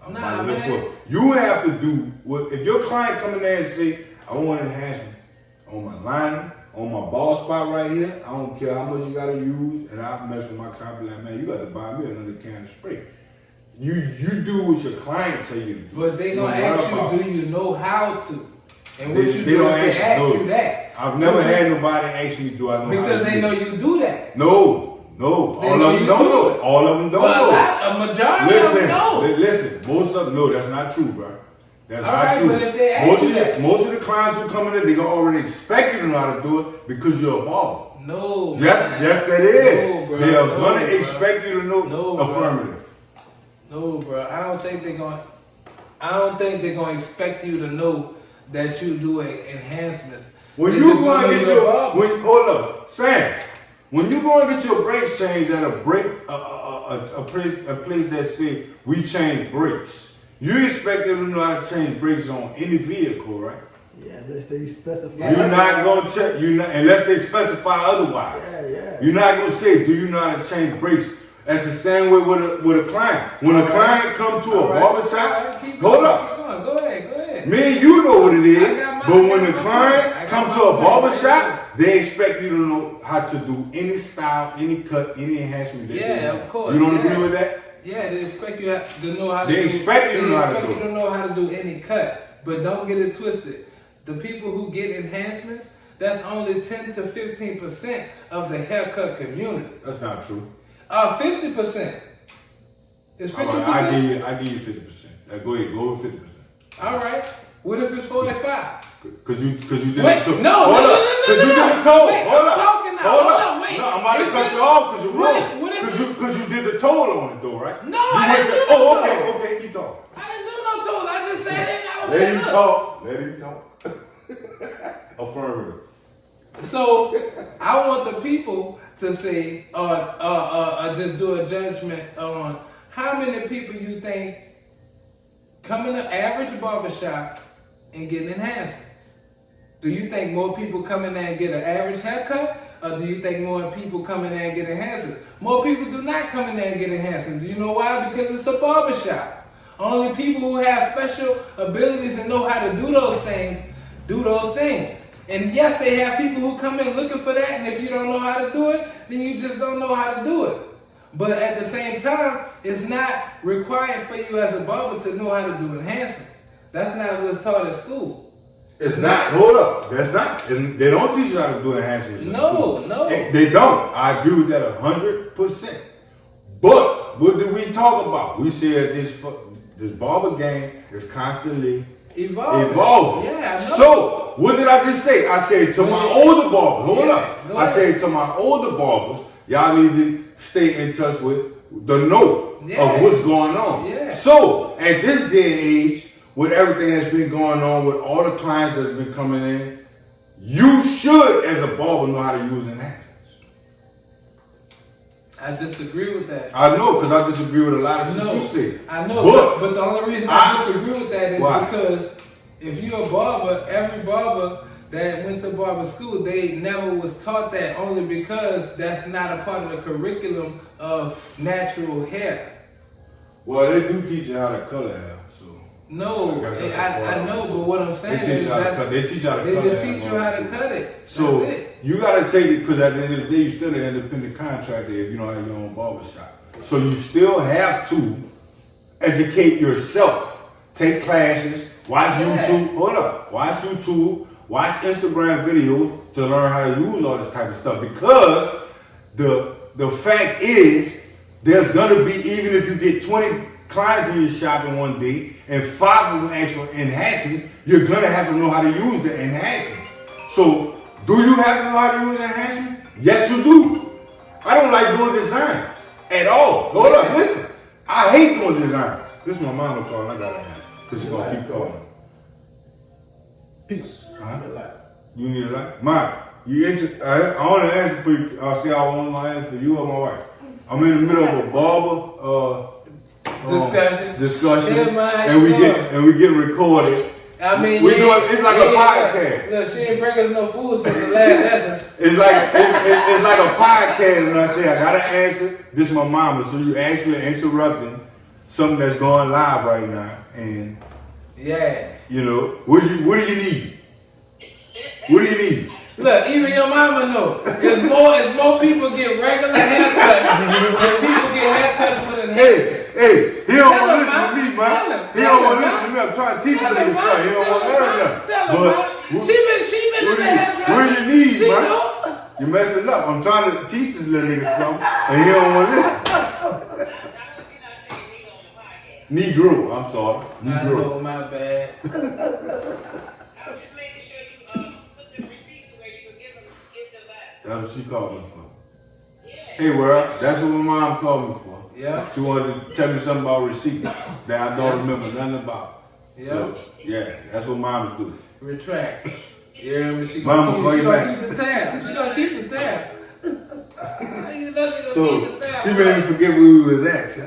Nah, man. You have to do what, if your client come in there and say, I want an enhancement on my liner, on my ball spot right here, I don't care how much you gotta use, and I mess with my client, be like, man, you gotta buy me another can of spray. You do what your client tell you to do. But they gonna ask you, do you know how to? And what They don't ask you that. I've never had nobody ask me, do I know how to do Because they know you do that. No. All of them don't know. All of them don't know. A majority of them know. Listen, most of them, no, that's not true, bro. That's All not right, true. but if they ask you that. Most of the clients who come in, they gonna already expect you to know how to do it because you're a barber. No. Yes, that is. No, bro. They are gonna expect you to know affirmative. No, bro. I don't think they're gonna expect you to know that you do enhancements. When you go and get hold up, Sam. When you go and get your brakes changed at a place that say we change brakes, you expect them to know how to change brakes on any vehicle, right? Yeah, unless they specify. You're not gonna check. Unless they specify otherwise. Yeah. You're not gonna say, "Do you know how to change brakes?" That's the same way with a client. When a client comes to a barber shop, hold up. Go ahead. Me and you know what it is. But when the client comes to a barber shop, they expect you to know how to do any style, any cut, any enhancement. Of course. You don't agree with that? Yeah, they expect you to know how to They expect you to know how to do any cut. But don't get it twisted. The people who get enhancements, that's only 10 to 15% of the haircut community. That's not true. 50%. It's 50%. I give you 50%. Go ahead, go with 50%. All right. What if it's 45? Cause you did Wait, the toe. no. Cause you did the toe. Wait, Hold up. I'm talking now. Hold Hold up. up, wait. No, I'm about to cut you off because you're wrong. What if- Cause you did the toe on it though, right? No, I didn't do no Oh, toe. okay, keep talking. I didn't do no tools. I just said it. Let him talk. Affirmative. So I want the people to say, just do a judgment on how many people you think come in the average barbershop and get enhancements. Do you think more people come in there and get an average haircut? Or do you think more people come in there and get enhancements? More people do not come in there and get enhancements. Do you know why? Because it's a barbershop. Only people who have special abilities and know how to do those things, do those things. And yes, they have people who come in looking for that, and if you don't know how to do it, then you just don't know how to do it. But at the same time, it's not required for you as a barber to know how to do enhancements. That's not what's taught at school. It's not. Hold up. That's not. They don't teach you how to do enhancements. No. They don't. I agree with that 100%. But what do we talk about? We said this barber game is constantly evolving. Yeah, I know. So what did I just say? I said to my older barbers. Hold up. I said to my older barbers, y'all need to stay in touch with the of what's going on. Yeah. So at this day and age, with everything that's been going on, with all the clients that's been coming in, you should, as a barber, know how to use enhancements. I disagree with that. I know, because I disagree with a lot of shit you say. I know, but the only reason I disagree with that is because if you're a barber, every barber that went to barber school, they never was taught that, only because that's not a part of the curriculum of natural hair. Well, they do teach you how to color hair, so. No, I know, but what I'm saying is they teach you how to cut it. They just teach you how to cut it. So that's it. you gotta take it, because at the end of the day, you're still an independent contractor if you don't have your own barber shop. So you still have to educate yourself. Take classes, watch YouTube, watch YouTube, watch Instagram videos to learn how to use all this type of stuff. Because the fact is, there's gonna be, even if you get 20 clients in your shop in one day and 5 of them ask for enhancements, you're gonna have to know how to use the enhancement. So, do you have to know how to use enhancement? Yes, you do. I don't like doing designs at all. Hold up, listen. I hate doing designs. This is my mama calling. I gotta answer because she's gonna keep calling. Peace. You need a light? Mine. You interested? I want to answer for you. I'll see. I want to answer for you or my wife. I'm in the middle of a barber discussion, and we getting recorded. I mean, we doing it's like a podcast. Look, she ain't bring us no food since the last lesson. It's like it's like a podcast, and I say I gotta answer. This is my mama, so you actually interrupting something that's going live right now, and you know what do you need? What do you need? Look, even your mama know. It's more people get regular haircuts than people get haircuts with enhancement. Hey, he don't want to listen to me, man. He don't want to listen to me. I'm trying to teach him this stuff. He don't want to learn nothing. Tell him, man. She been in the hairdresser. What do you need, man? You're messing up. I'm trying to teach this little nigga something, and he don't want to listen. Negro, I'm sorry. Negro. I know, my bad. That's what she called me for. Hey, world, that's what my mom called me for. Yeah. She wanted to tell me something about receipts that I don't remember nothing about. Yeah. So, that's what moms do. Retract. You hear me? She Mama, gonna call you back. keep the tab. She gonna keep the tab. So, she made me forget where we was at.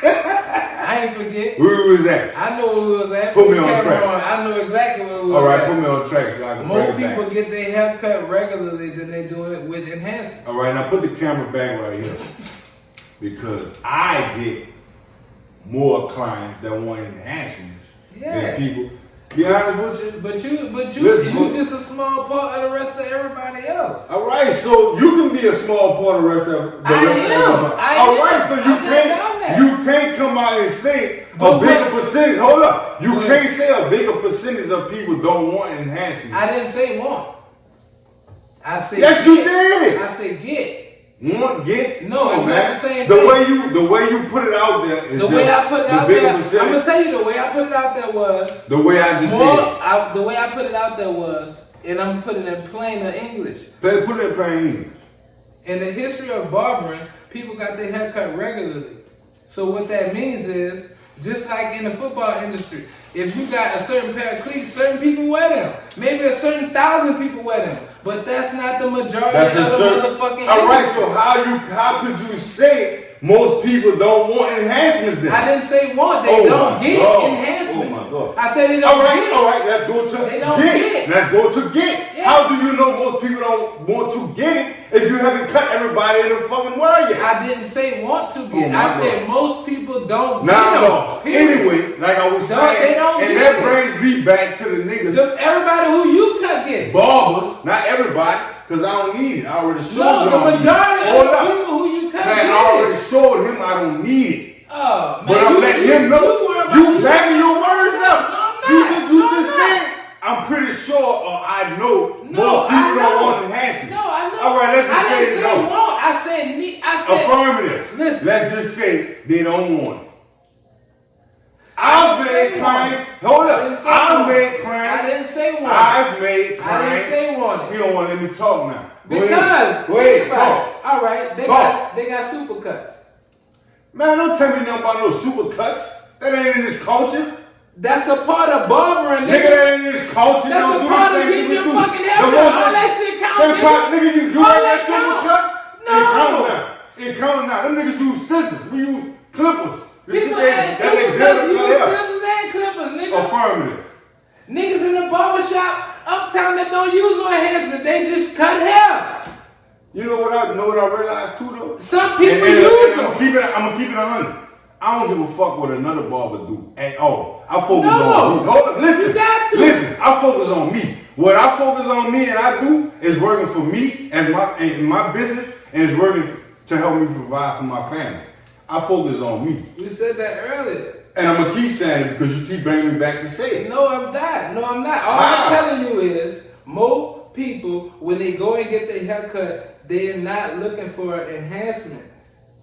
I ain't forget. Where we was at. I know where we was at. Put me on track. I know exactly where we was at. All right, put me on track so I can More bring it people back. get their hair cut regularly than they do it with enhancement. All right, now put the camera back right here. Because I get more clients that want enhancements than people. Be honest with you. But you Listen, just a small part of the rest of everybody else. All right, so you can be a small part of the rest of everybody. All right, so you can't come out and say a bigger percentage. Hold up, you can't say a bigger percentage of people don't want enhancement. I didn't say want. I said yes, you did. I said get. Want get? No, it's not the same the thing. The way you put it out there is the way I put it out there. Percentage. I'm gonna tell you the way I put it out there was the way I just said. The way I put it out there was, and I'm putting it in plain English. Put it in plain English. In the history of barbering, people got their hair cut regularly. So what that means is, just like in the football industry, if you got a certain pair of cleats, certain people wear them. Maybe a certain 1,000 people wear them. But that's not the majority of the motherfucking All right, so how could you say most people don't want enhancements then? I didn't say want. They don't get enhancements. Oh my God. I said they don't get. All right, let's go to they don't get. Let's go to get. Yeah. How do you know most people don't want to get it if you haven't cut everybody in the fucking world yet? I didn't say want to get. I said most people don't get no. them. Anyway, like I was saying, they don't and get that brings me back to the niggas. Everybody who you cut get. Barbers, not everybody, because I don't need it. I already showed No, the majority of the people who you cut Man, get. I already showed him I don't need it. Oh, man, but I'm letting him know. You backing your words up. No, You just said, I'm pretty sure or I know most people don't want enhancement. No, I know. All right, let's just say I didn't say no. want. I said need. I said affirmative. Listen. Let's just say they don't want it. I've made clients. Hold up. I've made clients. I didn't say want. I've made clients. I didn't say want. You don't want to let me talk now. Because go ahead, talk. All right, they got super cuts. Man, don't tell me nothing about no super cuts. That ain't in this culture. That's a part of barbering, nigga. That ain't in this culture. That's a part of getting your fucking hair cut. All that shit counts. Nigga, you like that super cut? No. It count now. Them niggas use scissors. We use clippers. People had super cuts. You use scissors and clippers, nigga. Affirmative. Niggas in the barbershop uptown that don't use no enhancement. They just cut hair. You know what I realized too though? Some people use them. I'm gonna keep it 100. I don't give a fuck what another barber do at all. I focus on me. Hold up, listen. You got to. Listen, I focus on me. What I focus on me and I do is working for me as my business and it's working to help me provide for my family. I focus on me. You said that earlier. And I'm going to keep saying it because you keep bringing me back to say it. No, I'm not. No, I'm not. All I'm telling you is, more people, when they go and get their haircut, they're not looking for enhancement.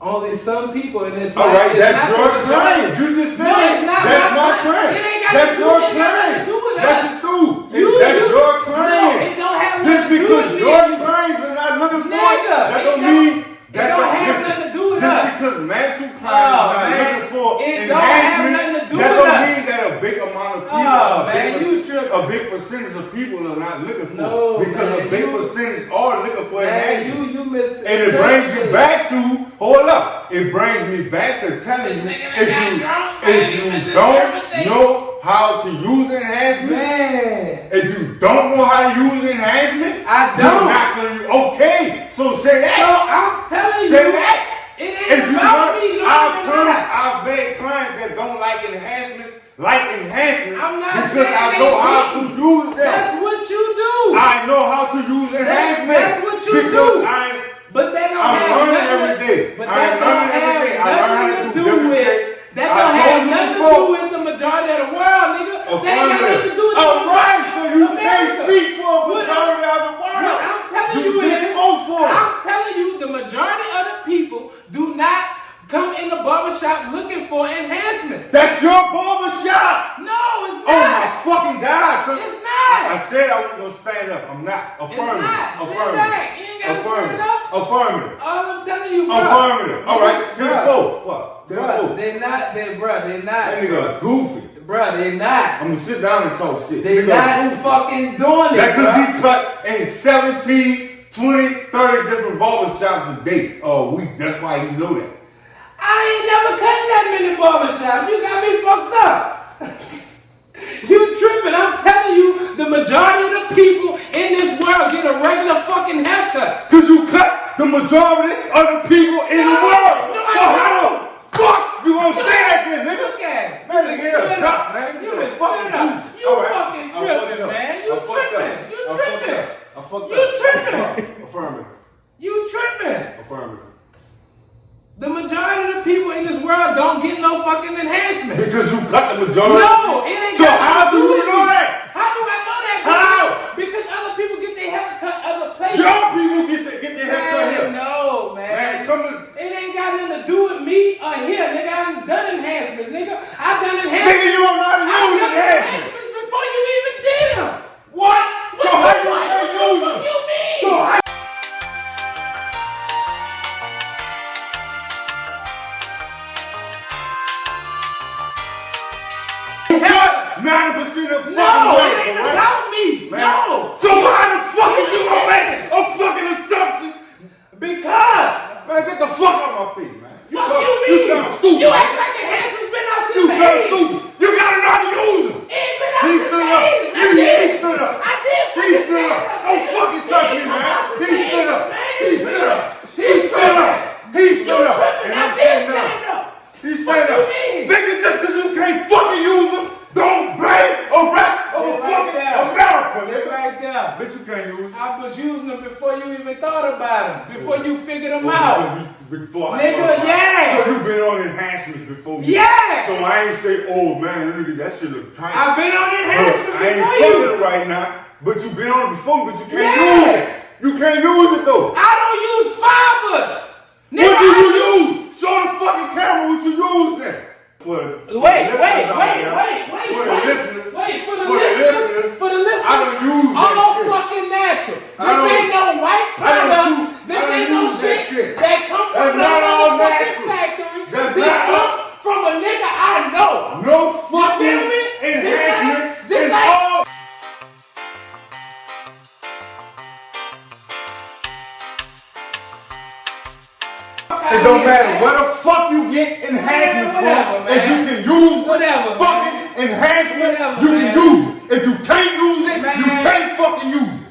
Only some people in this. All right, that's your claim. You just said no, it's not that's my claim. It ain't got that's to do, your it ain't got claim. to do with That's us. the truth. You, that's your claim. No, it don't have just nothing to do because with your me. claims are not looking for it, Nigga, that it don't don't- mean it don't have nothing to do with just us. because mantle clients are not man. looking for It don't have enhancement, nothing to do that with don't us. mean that a big amount of people, a big percentage of people are not looking for it. Because a big percentage are looking for enhancement. You missed it. And it brings you back to, hold up, it brings me back to telling you, if you don't know how to use enhancements, if you don't know how to use enhancements, you're not going to, okay, so say that. So I'm telling you, say that. It ain't about me. I've made clients that don't like enhancements, I'm not because saying I know how to use them. That's what you do. I know how to use enhancements. That's what you because do. But that don't I'm have learning nothing. every day. But I'm that don't learning every day. I learn how have to nothing do to do different with. shit. That I don't told have you nothing to before. do with the majority of the world, nigga. That ain't got nothing to do with all right, so you can't America. speak for a majority of the world. What I'm telling you just is, spoke for it. I'm telling you, the majority of the people do not come in the barbershop looking for enhancements. That's your barbershop. No, it's not. Oh my fucking God, son. It's not. I said I wasn't gonna stand up. I'm not. Affirmative. It's not. Sit Affirmative. back. You ain't gotta stand up. Affirmative. All I'm telling you, bro. Affirmative. All right. 10-4. Fuck. 10-4. Bruh, they not. That nigga goofy. Bruh, they not. I'm gonna sit down and talk shit. They not fucking doing it. That cause he cut in 17, 20, 30 different barbershops a day or a week. That's why he know that. I ain't never cut that many barbershops. You got me fucked up. You tripping. I'm telling you, the majority of the people in this world get a regular fucking haircut. Cause you cut the majority of the people in the world. No, so how the fuck you gonna say that then, nigga? Look at it. Man, nigga, you're a duck, man. You You're a been fucking fucking dude. You fucking tripping, man. You tripping. You tripping. I fucked You up. tripping. Affirmative. You tripping. Affirmative. The majority of the people in this world don't get no fucking enhancement. Because you cut the majority? No, it ain't so got how do nothing to you with know me. that? How do I know that? How? Because other people get their hair cut other places. Your people get their hair cut here. No, man. Man, come to... It ain't got nothing to do with me or here, nigga. I've done enhancements, nigga. I've done enhancements. Nigga, you don't know how to I've use done enhancements. enhancements before you even did them. What? So how you What gonna use them? you mean? So how... Cut 90% of fucking No, it America, ain't right? about me. Man. No. So how the fuck is you gonna make a fucking assumption? Because. Man, get the fuck out my face, man. Fuck you mean? You sound stupid. You act like enhancements been out since You the sound 80s. stupid. You gotta know how to use them. It ain't been out He since stood the up. 80s. I He did. stood up. I did. He stood up. Don't fucking touch me, man. He stood up. He stood up. He stood up. He stood up. And I'm standing up. He stand up. Nigga, just cause you can't fucking use them, don't blame a rest of a fucking America, They're nigga. right there. Bitch, you can't use them. I was using them before you even thought about them. Before you figured them out. Before Nigga, yeah. So you been on enhancements before me. Yeah. So I ain't say, oh man, nigga, that shit look tight. I've been on enhancements I ain't before feeling you. it right now, but you been on it before, but you can't Yeah. use it. You can't use it though. I don't use fibers. What do you use? Show the fucking camera what you use then. For the listeners For the listeners, I don't use that all shit. fucking natural. I This don't- ain't no white I don't product. use- This I don't ain't no use that shit shit. that come from That's no not all motherfucking natural. factory. That's This not come from a nigga I know. No fucking You feel me? enhancement. Just in like- all. It don't matter where the fuck you get enhancement whatever, from. If you man. can use the Whatever, fucking enhancement, Whatever, you man. can use it. If you can't use it, you Man. can't fucking use it.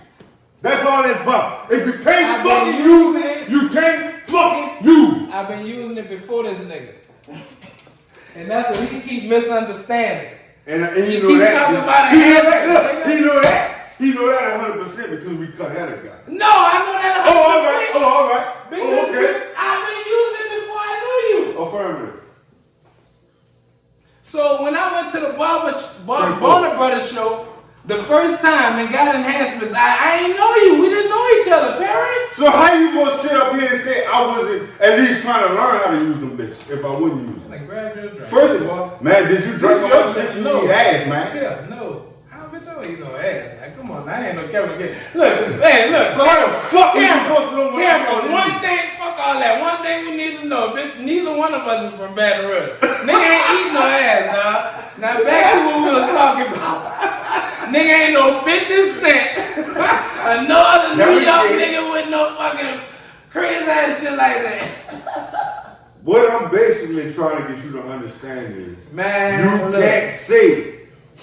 That's all that's about. If you can't I've been fucking use using it, it. you can't fucking use it. I've been using it before this nigga. And that's what he keep misunderstanding. And He you know keep that. talking about He know that. enhancement, Look, nigga. he know that. He know that 100% because we cut head of guy. No, I know that 100%. Oh, all right. Oh, all right. Because Oh, okay. I've been using it before I knew you. Affirmative. So when I went to the Warner Brothers show the first time and got enhancements, I ain't know you. We didn't know each other, parent. So how you gonna sit up here and say I wasn't at least trying to learn how to use them bitches if I wouldn't use them? Like, grab your drink. First of all, man, did you drink your shit? You need ass, man. Yeah, no. How bitch I eat no ass? Like, come on, I ain't no Kevin again. Look, man, look. So how the fuck you supposed to know what I'm Cameron, gonna one do? thing, fuck all that. One thing we need to know, bitch. Neither one of us is from Baton Rouge. Nigga ain't eating no ass, dog. Now back to what we was talking about. Nigga ain't no 50 Cent. Or no other New York nigga with no fucking crazy ass shit like that. What I'm basically trying to get you to understand is, Man, you can't say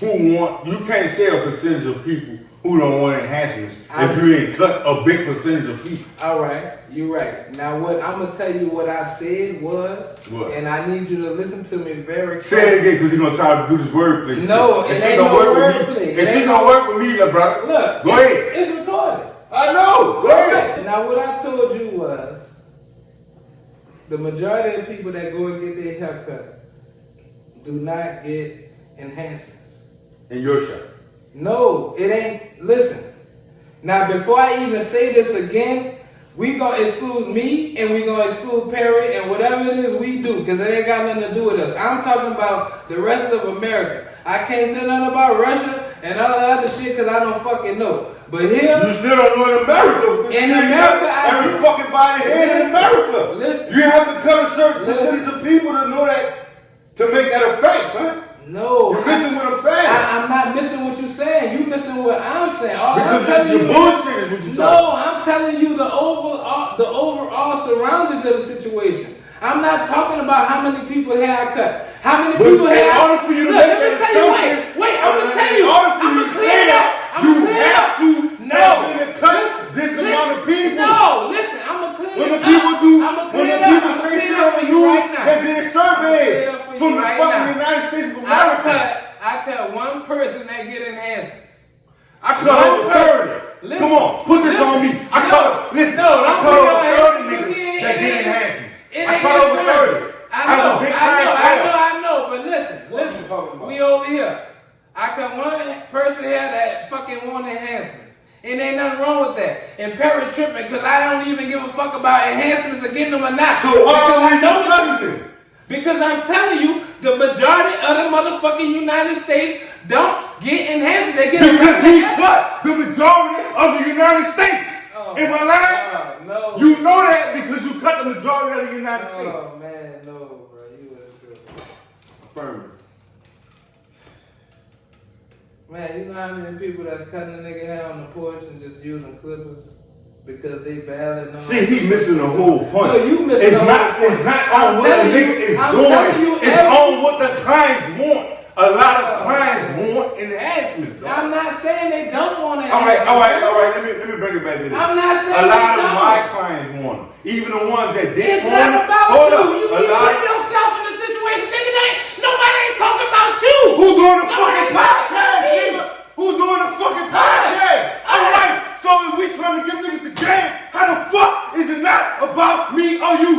you can't say a percentage of people who don't want enhancements if you ain't cut a big percentage of people. All right, you're right. Now what I'm gonna tell you what I said was, What? and I need you to listen to me very Say it again, because you're gonna try to do this wordplay. No, shit. it ain't no wordplay. It shit don't work with me, brother. Look, go ahead. It's recorded. I know. Go ahead. Now what I told you was, the majority of people that go and get their hair cut do not get enhancements. In your shop. No, it ain't. Listen. Now, before I even say this again, we gonna exclude me and we gonna exclude Perry and whatever it is we do, because it ain't got nothing to do with us. I'm talking about the rest of America. I can't say nothing about Russia and all the other shit because I don't fucking know. But here, you still don't know in America. In America, every fucking body here in America. Listen. You have to cut a certain percentage of people to know that, to make that a fact, son. No, you're missing what I'm saying. I'm not missing what you're saying. You missing what I'm saying. All because I'm telling you, bullshit is what you're talking. No, I'm telling you the overall surroundings of the situation. I'm not talking about how many people hair I cut. How many people hair? In order for you to Look, make let me that tell you. assumption, Wait. I'm gonna tell you. In order for you to say that, you have to cut this amount of people. No, listen. I'm gonna clear when this the people up. do, I'm gonna when clear the it up. people I'm say gonna shit clear it up on for you, you right now. they did surveys from the right fucking now. United States of America. I cut one person that get enhancements. I cut over 30. Come on, put this on me. I cut over 30 niggas that get enhancements. I cut over 30. I know, but listen. We over here. I cut one person here that fucking want enhancements. And ain't nothing wrong with that. And Perry tripping because I don't even give a fuck about enhancements or getting them or not. So why are we discussing it? Because I'm telling you, the majority of the motherfucking United States don't get enhancements. They get because he cut the majority of the United States. Am I lying? No. You know that because you cut the majority of the United States. Oh man, no, bro. You was good. Affirmative. Man, you know how many people that's cutting a nigga hair on the porch and just using clippers? Because they valid. See, he missing the whole point. No, you missing the whole point. It's not on what the nigga is doing. It's on what the clients want. A lot of clients want enhancements, though. I'm not saying they don't want it. All right. Let me bring it back to this. I'm not saying a lot they of don't. my clients want them. Even the ones that didn't It's want not them. about Hold you. up. You A keep lot. putting yourself in a situation, nigga. Nobody ain't talking about you. Who doing the Nobody fucking ain't talking about podcast, me. nigga? Who doing the fucking podcast? All right. So if we trying to give niggas the game, how the fuck is it not about me or you?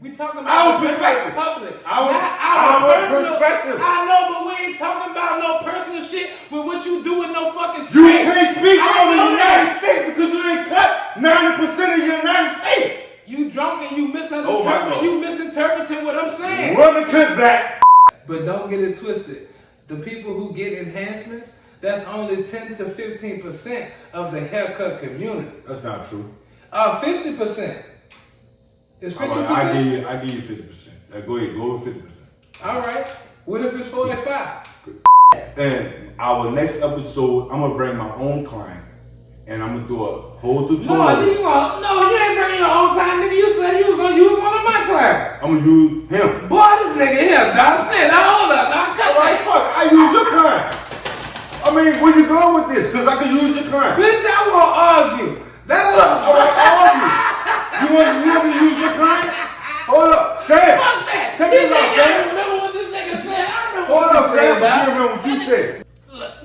We talking Our about perspective. public. Our perspective. I know, but we ain't talking about no personal shit with what you do with no fucking You strength. can't speak I on the know United that. States because you ain't cut 90% of the United States. You drunk and you Oh my God. misinterpreting what I'm saying. Run the clip back. But don't get it twisted. The people who get enhancements, that's only 10 to 15% of the haircut community. That's not true. 50%. It's 50%. I give you 50%. Go ahead, go with 50%. All right. What if it's 45? And our next episode, I'm gonna bring my own client, and I'm gonna do a whole No, tutorial. you ain't bringing your own client, nigga. You said you was gonna use one of my clients. I'm gonna use him. Boy, this nigga here, dog. Say, now hold up, dog. Cut All right, that. fuck. I use your client. I mean, where you going with this? Because I can use your client. Bitch, I won't argue. That's what. All right, I'll argue. You want me to use your client? Hold up, Sam. Fuck that. Check You this out, think I Sam. remember what this nigga said? I remember Hold what up, he Sam. said, But you dog. remember what you said.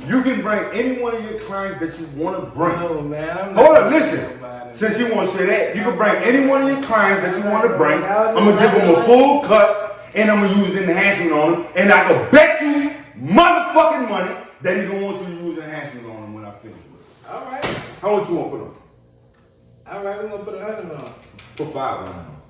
You can bring any one of your clients that you want to bring. No, man. I'm not Hold up, gonna listen. talk about it. Since you want to say that, you can bring any one of your clients that you want to bring. I'm going to give them a full cut. and I'm gonna use enhancement on him, and I can bet you motherfucking money that he gonna want you to use enhancement on him when I finish with him. All right. How much you want to put on? All right, we're gonna put 100 on. Put 500 on.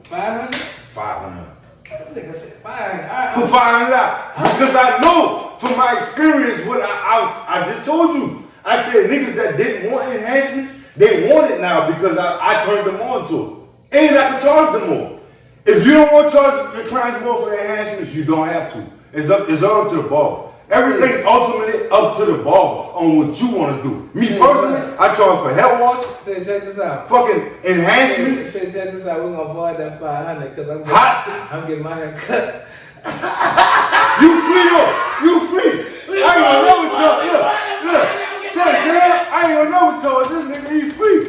500? 500. That nigga said 500. Put 500 out. Because I know from my experience what I just told you. I said niggas that didn't want enhancements, they want it now because I turned them on to it. And I can charge them more. If you don't want to charge your clients more for the enhancements, you don't have to. It's up to the barber. Everything's ultimately up to the barber on what you want to do. Me personally, I charge for hair wash. Say, check this out. Fucking enhancements. Say, check this out. We're gonna avoid that 500 because I'm getting my hair cut. You free though. You free. I ain't gonna never tell you. Look. Sam, I ain't gonna never tell this nigga he's free.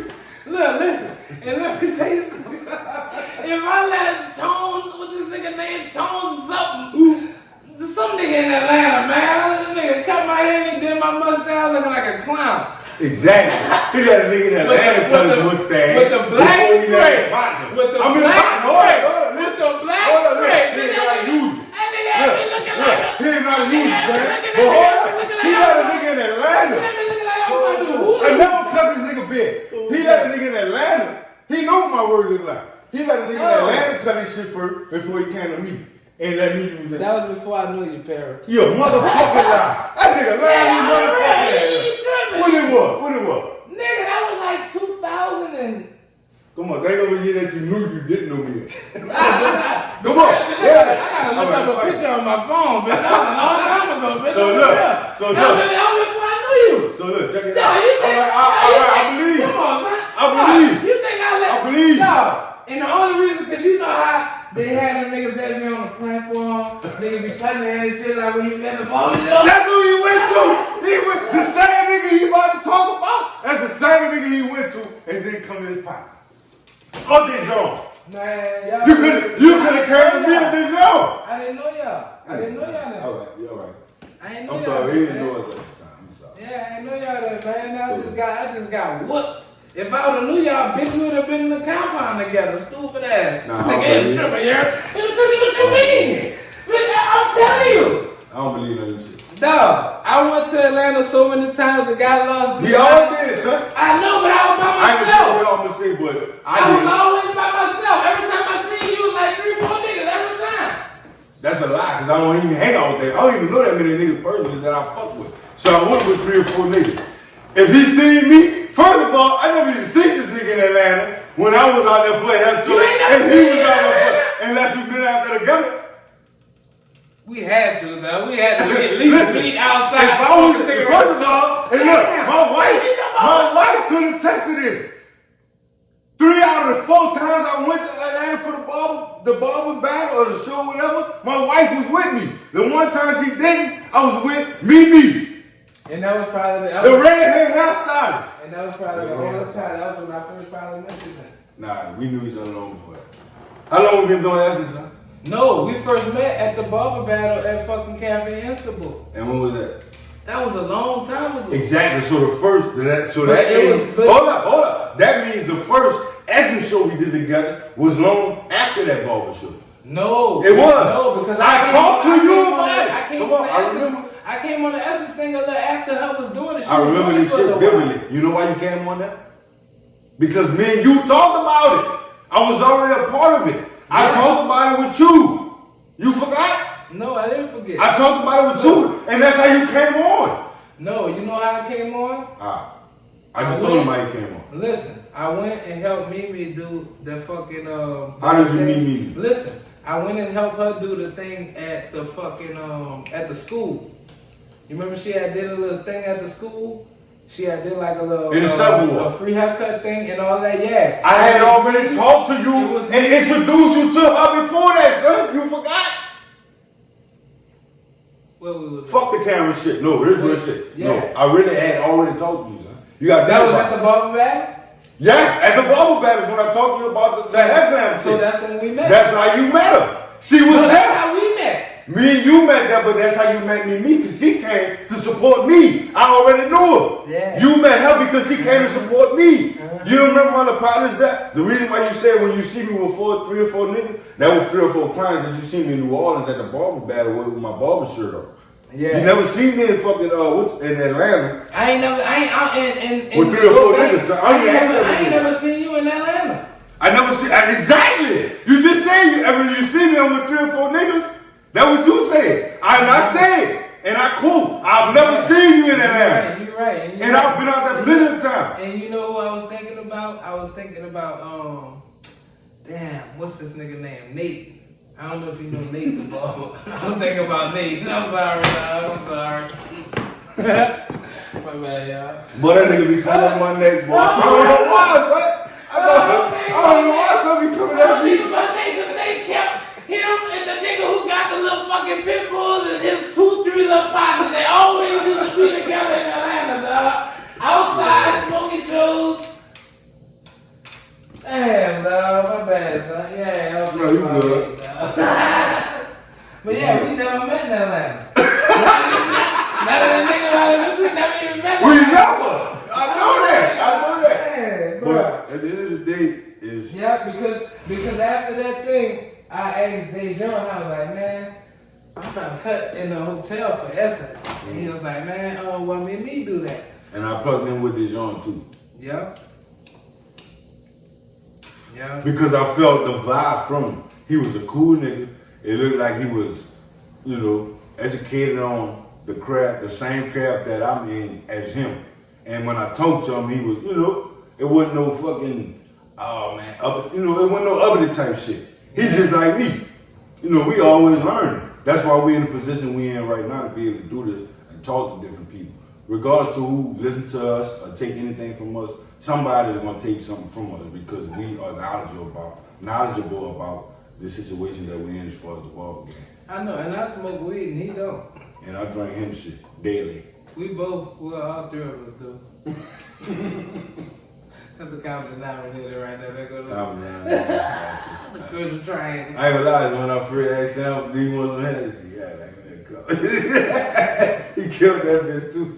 Look, listen. And let me tell you something. If I let Tone, what's this nigga name? Tone something. Some nigga in Atlanta, man. This nigga cut my hair and he did my mustache looking like a clown. Exactly. He got a nigga in Atlanta cut his mustache. With the black spray. With the black spray. With the black spray. He ain't gotta use it. That nigga had me looking like a... He ain't gotta use it, man. But hold on. He got a nigga in Atlanta. I never cut this nigga beard. He let a nigga in Atlanta. He know what my word is like. He let a nigga in Atlanta cut his shit first before he came to me. And let me use that. That was before I knew you, Perry. You a motherfucking lie. That nigga lying, you motherfucking What it was? What it was? Nigga, that was like 2000 and... Come on, they gonna hear that you knew you didn't know me yet. Come on. I gotta look up a picture on my phone, bitch. That was a long time ago, bitch. So look. That was before I knew you. So look, check it No, out. you think... I believe. Come on, son. I believe. You think I let... I believe. No. And the only reason, because you know how they had them niggas that be on the platform, they be cutting their head and shit like when he met the ball. That's who he went to. He went, the same nigga he about to talk about, that's the same nigga he went to and then come in his pocket. Oh, Dijon. Man, y'all... You could have carried me to Dijon. I didn't know y'all. I didn't know y'all then. All right, you're right. I didn't know I'm y'all. sorry, he then, didn't man. know us at the time. I'm sorry. Yeah, I didn't know y'all then, man. I just got whooped. If I would have knew y'all, bitch, we would have been in the compound together. Stupid ass. Nah, Nigga ain't tripping, yeah? What you mean? Bitch, I'm telling you. I don't believe in that shit. Dog, I went to Atlanta so many times and got lost. He always did, son. I know, but I was by I ain't myself. gonna say what I'm gonna say, but I was always by myself. Every time I see you, like 3, 4 niggas every time. That's a lie, because I don't even hang out with them. I don't even know that many niggas personally that I fuck with. So I went with 3 or 4 niggas. If he seen me, first of all, I never even seen this nigga in Atlanta when I was out there for a health show. And he was out there for, unless we've been out there together. We had to, though. We had to at least meet outside. If I was, first of all, and look, my wife could attest to this. 3 out of the 4 times I went to Atlanta for the barber battle or the show, whatever, my wife was with me. The one time she didn't, I was with Mimi. And that was probably the redhead hairstylist. And that was probably the oldest time. That was when I first probably met you. Nah, we knew each other long before that. How long we been doing Essence, huh? No, we first met at the barber battle at fucking Cafe Istanbul. And when was that? That was a long time ago. Exactly. So the first, But hold up. That means the first Essence show we did together was long after that barber show. No. It was. No, because I talked to you about it. I came on the Essence thing a little after I was doing the show. I remember this shit vividly. You know why you came on that? Because me and you talked about it. I was already a part of it. I talked about it with you. You forgot? No, I didn't forget. I talked about it with you, and that's how you came on. No, you know how I came on? I just told you how you came on. Listen, I went and helped Mimi do the fucking How did you meet Mimi? Listen, I went and helped her do the thing at the fucking at the school. You remember she had did a little thing at the school? She had did like a little a free haircut thing and all that, yeah. I had already talked to you and introduced you to her before that, son. You forgot? Fuck the camera shit. No, this is real shit. Yeah. No, I really had already talked to you, son. You got that was at the barber battle? Yes, at the barber battle is when I talked to you about the headband shit. So that's when we met. That's how you met her. She was there. That's how we met. Me and you met that, but that's how you met me because she came to support me. I already knew her. Yeah. You met her because she came to support me. You remember one of the partners that? The reason why you said when you see me with 3 or 4 niggas, that was 3 or 4 clients that you see me in New Orleans at the barber battle with my barber shirt on. Yeah. You never seen me in fucking in Atlanta. I ain't never With 3 or 4 niggas. So I ain't never seen you in Atlanta. I never see exactly. You just say you see me, I'm with 3 or 4 niggas. That's what you said. I'm not saying, and I quote. I've never seen you in Atlanta. You're right. And I've been out there plenty of times. And you know who I was thinking about? I was thinking about damn, what's this nigga name? Nate. I don't know if you know Nate the barber. I was thinking about Nate. I'm sorry, dog. I'm sorry. My bad, y'all. Boy, that nigga be coming on my neck, boy. I don't know why, son. I don't know why some be coming at me. They kept him and the nigga who got the little fucking pit bulls and his 2, 3 little partners. They always used to be together in Atlanta, dog. Outside smoking Joes. Damn, dog. My bad, son. Yeah, I was No, you good. But yeah, we never met in Atlanta. Now that I think about it, we never even met. We never. I know that. Yeah, bro. But at the end of the day, is Yeah, because after that thing, I asked Dejon, I was like, man, I'm trying to cut in the hotel for Essence. And he was like, man, well, me do that. and I plugged in with Dejon too. Yeah. Yeah. Because I felt the vibe from him. He was a cool nigga. It looked like he was, educated on the craft, the same craft that I'm in as him. And when I talked to him, he was, it wasn't no fucking, oh man, it wasn't no uppity type shit. He's just like me. We always learn. That's why we're in the position we're in right now to be able to do this and talk to different people. Regardless of who listens to us or take anything from us, somebody's gonna take something from us because we are knowledgeable about the situation that we're in as far as the ball game. I know, and I smoke weed and he don't. And I drink him shit daily. All 3 of us do. That's a common denominator right there. That go to the crucial triangle. I ain't gonna lie, when I first asked him, do you want some Henny? Yeah, like, he killed that bitch too.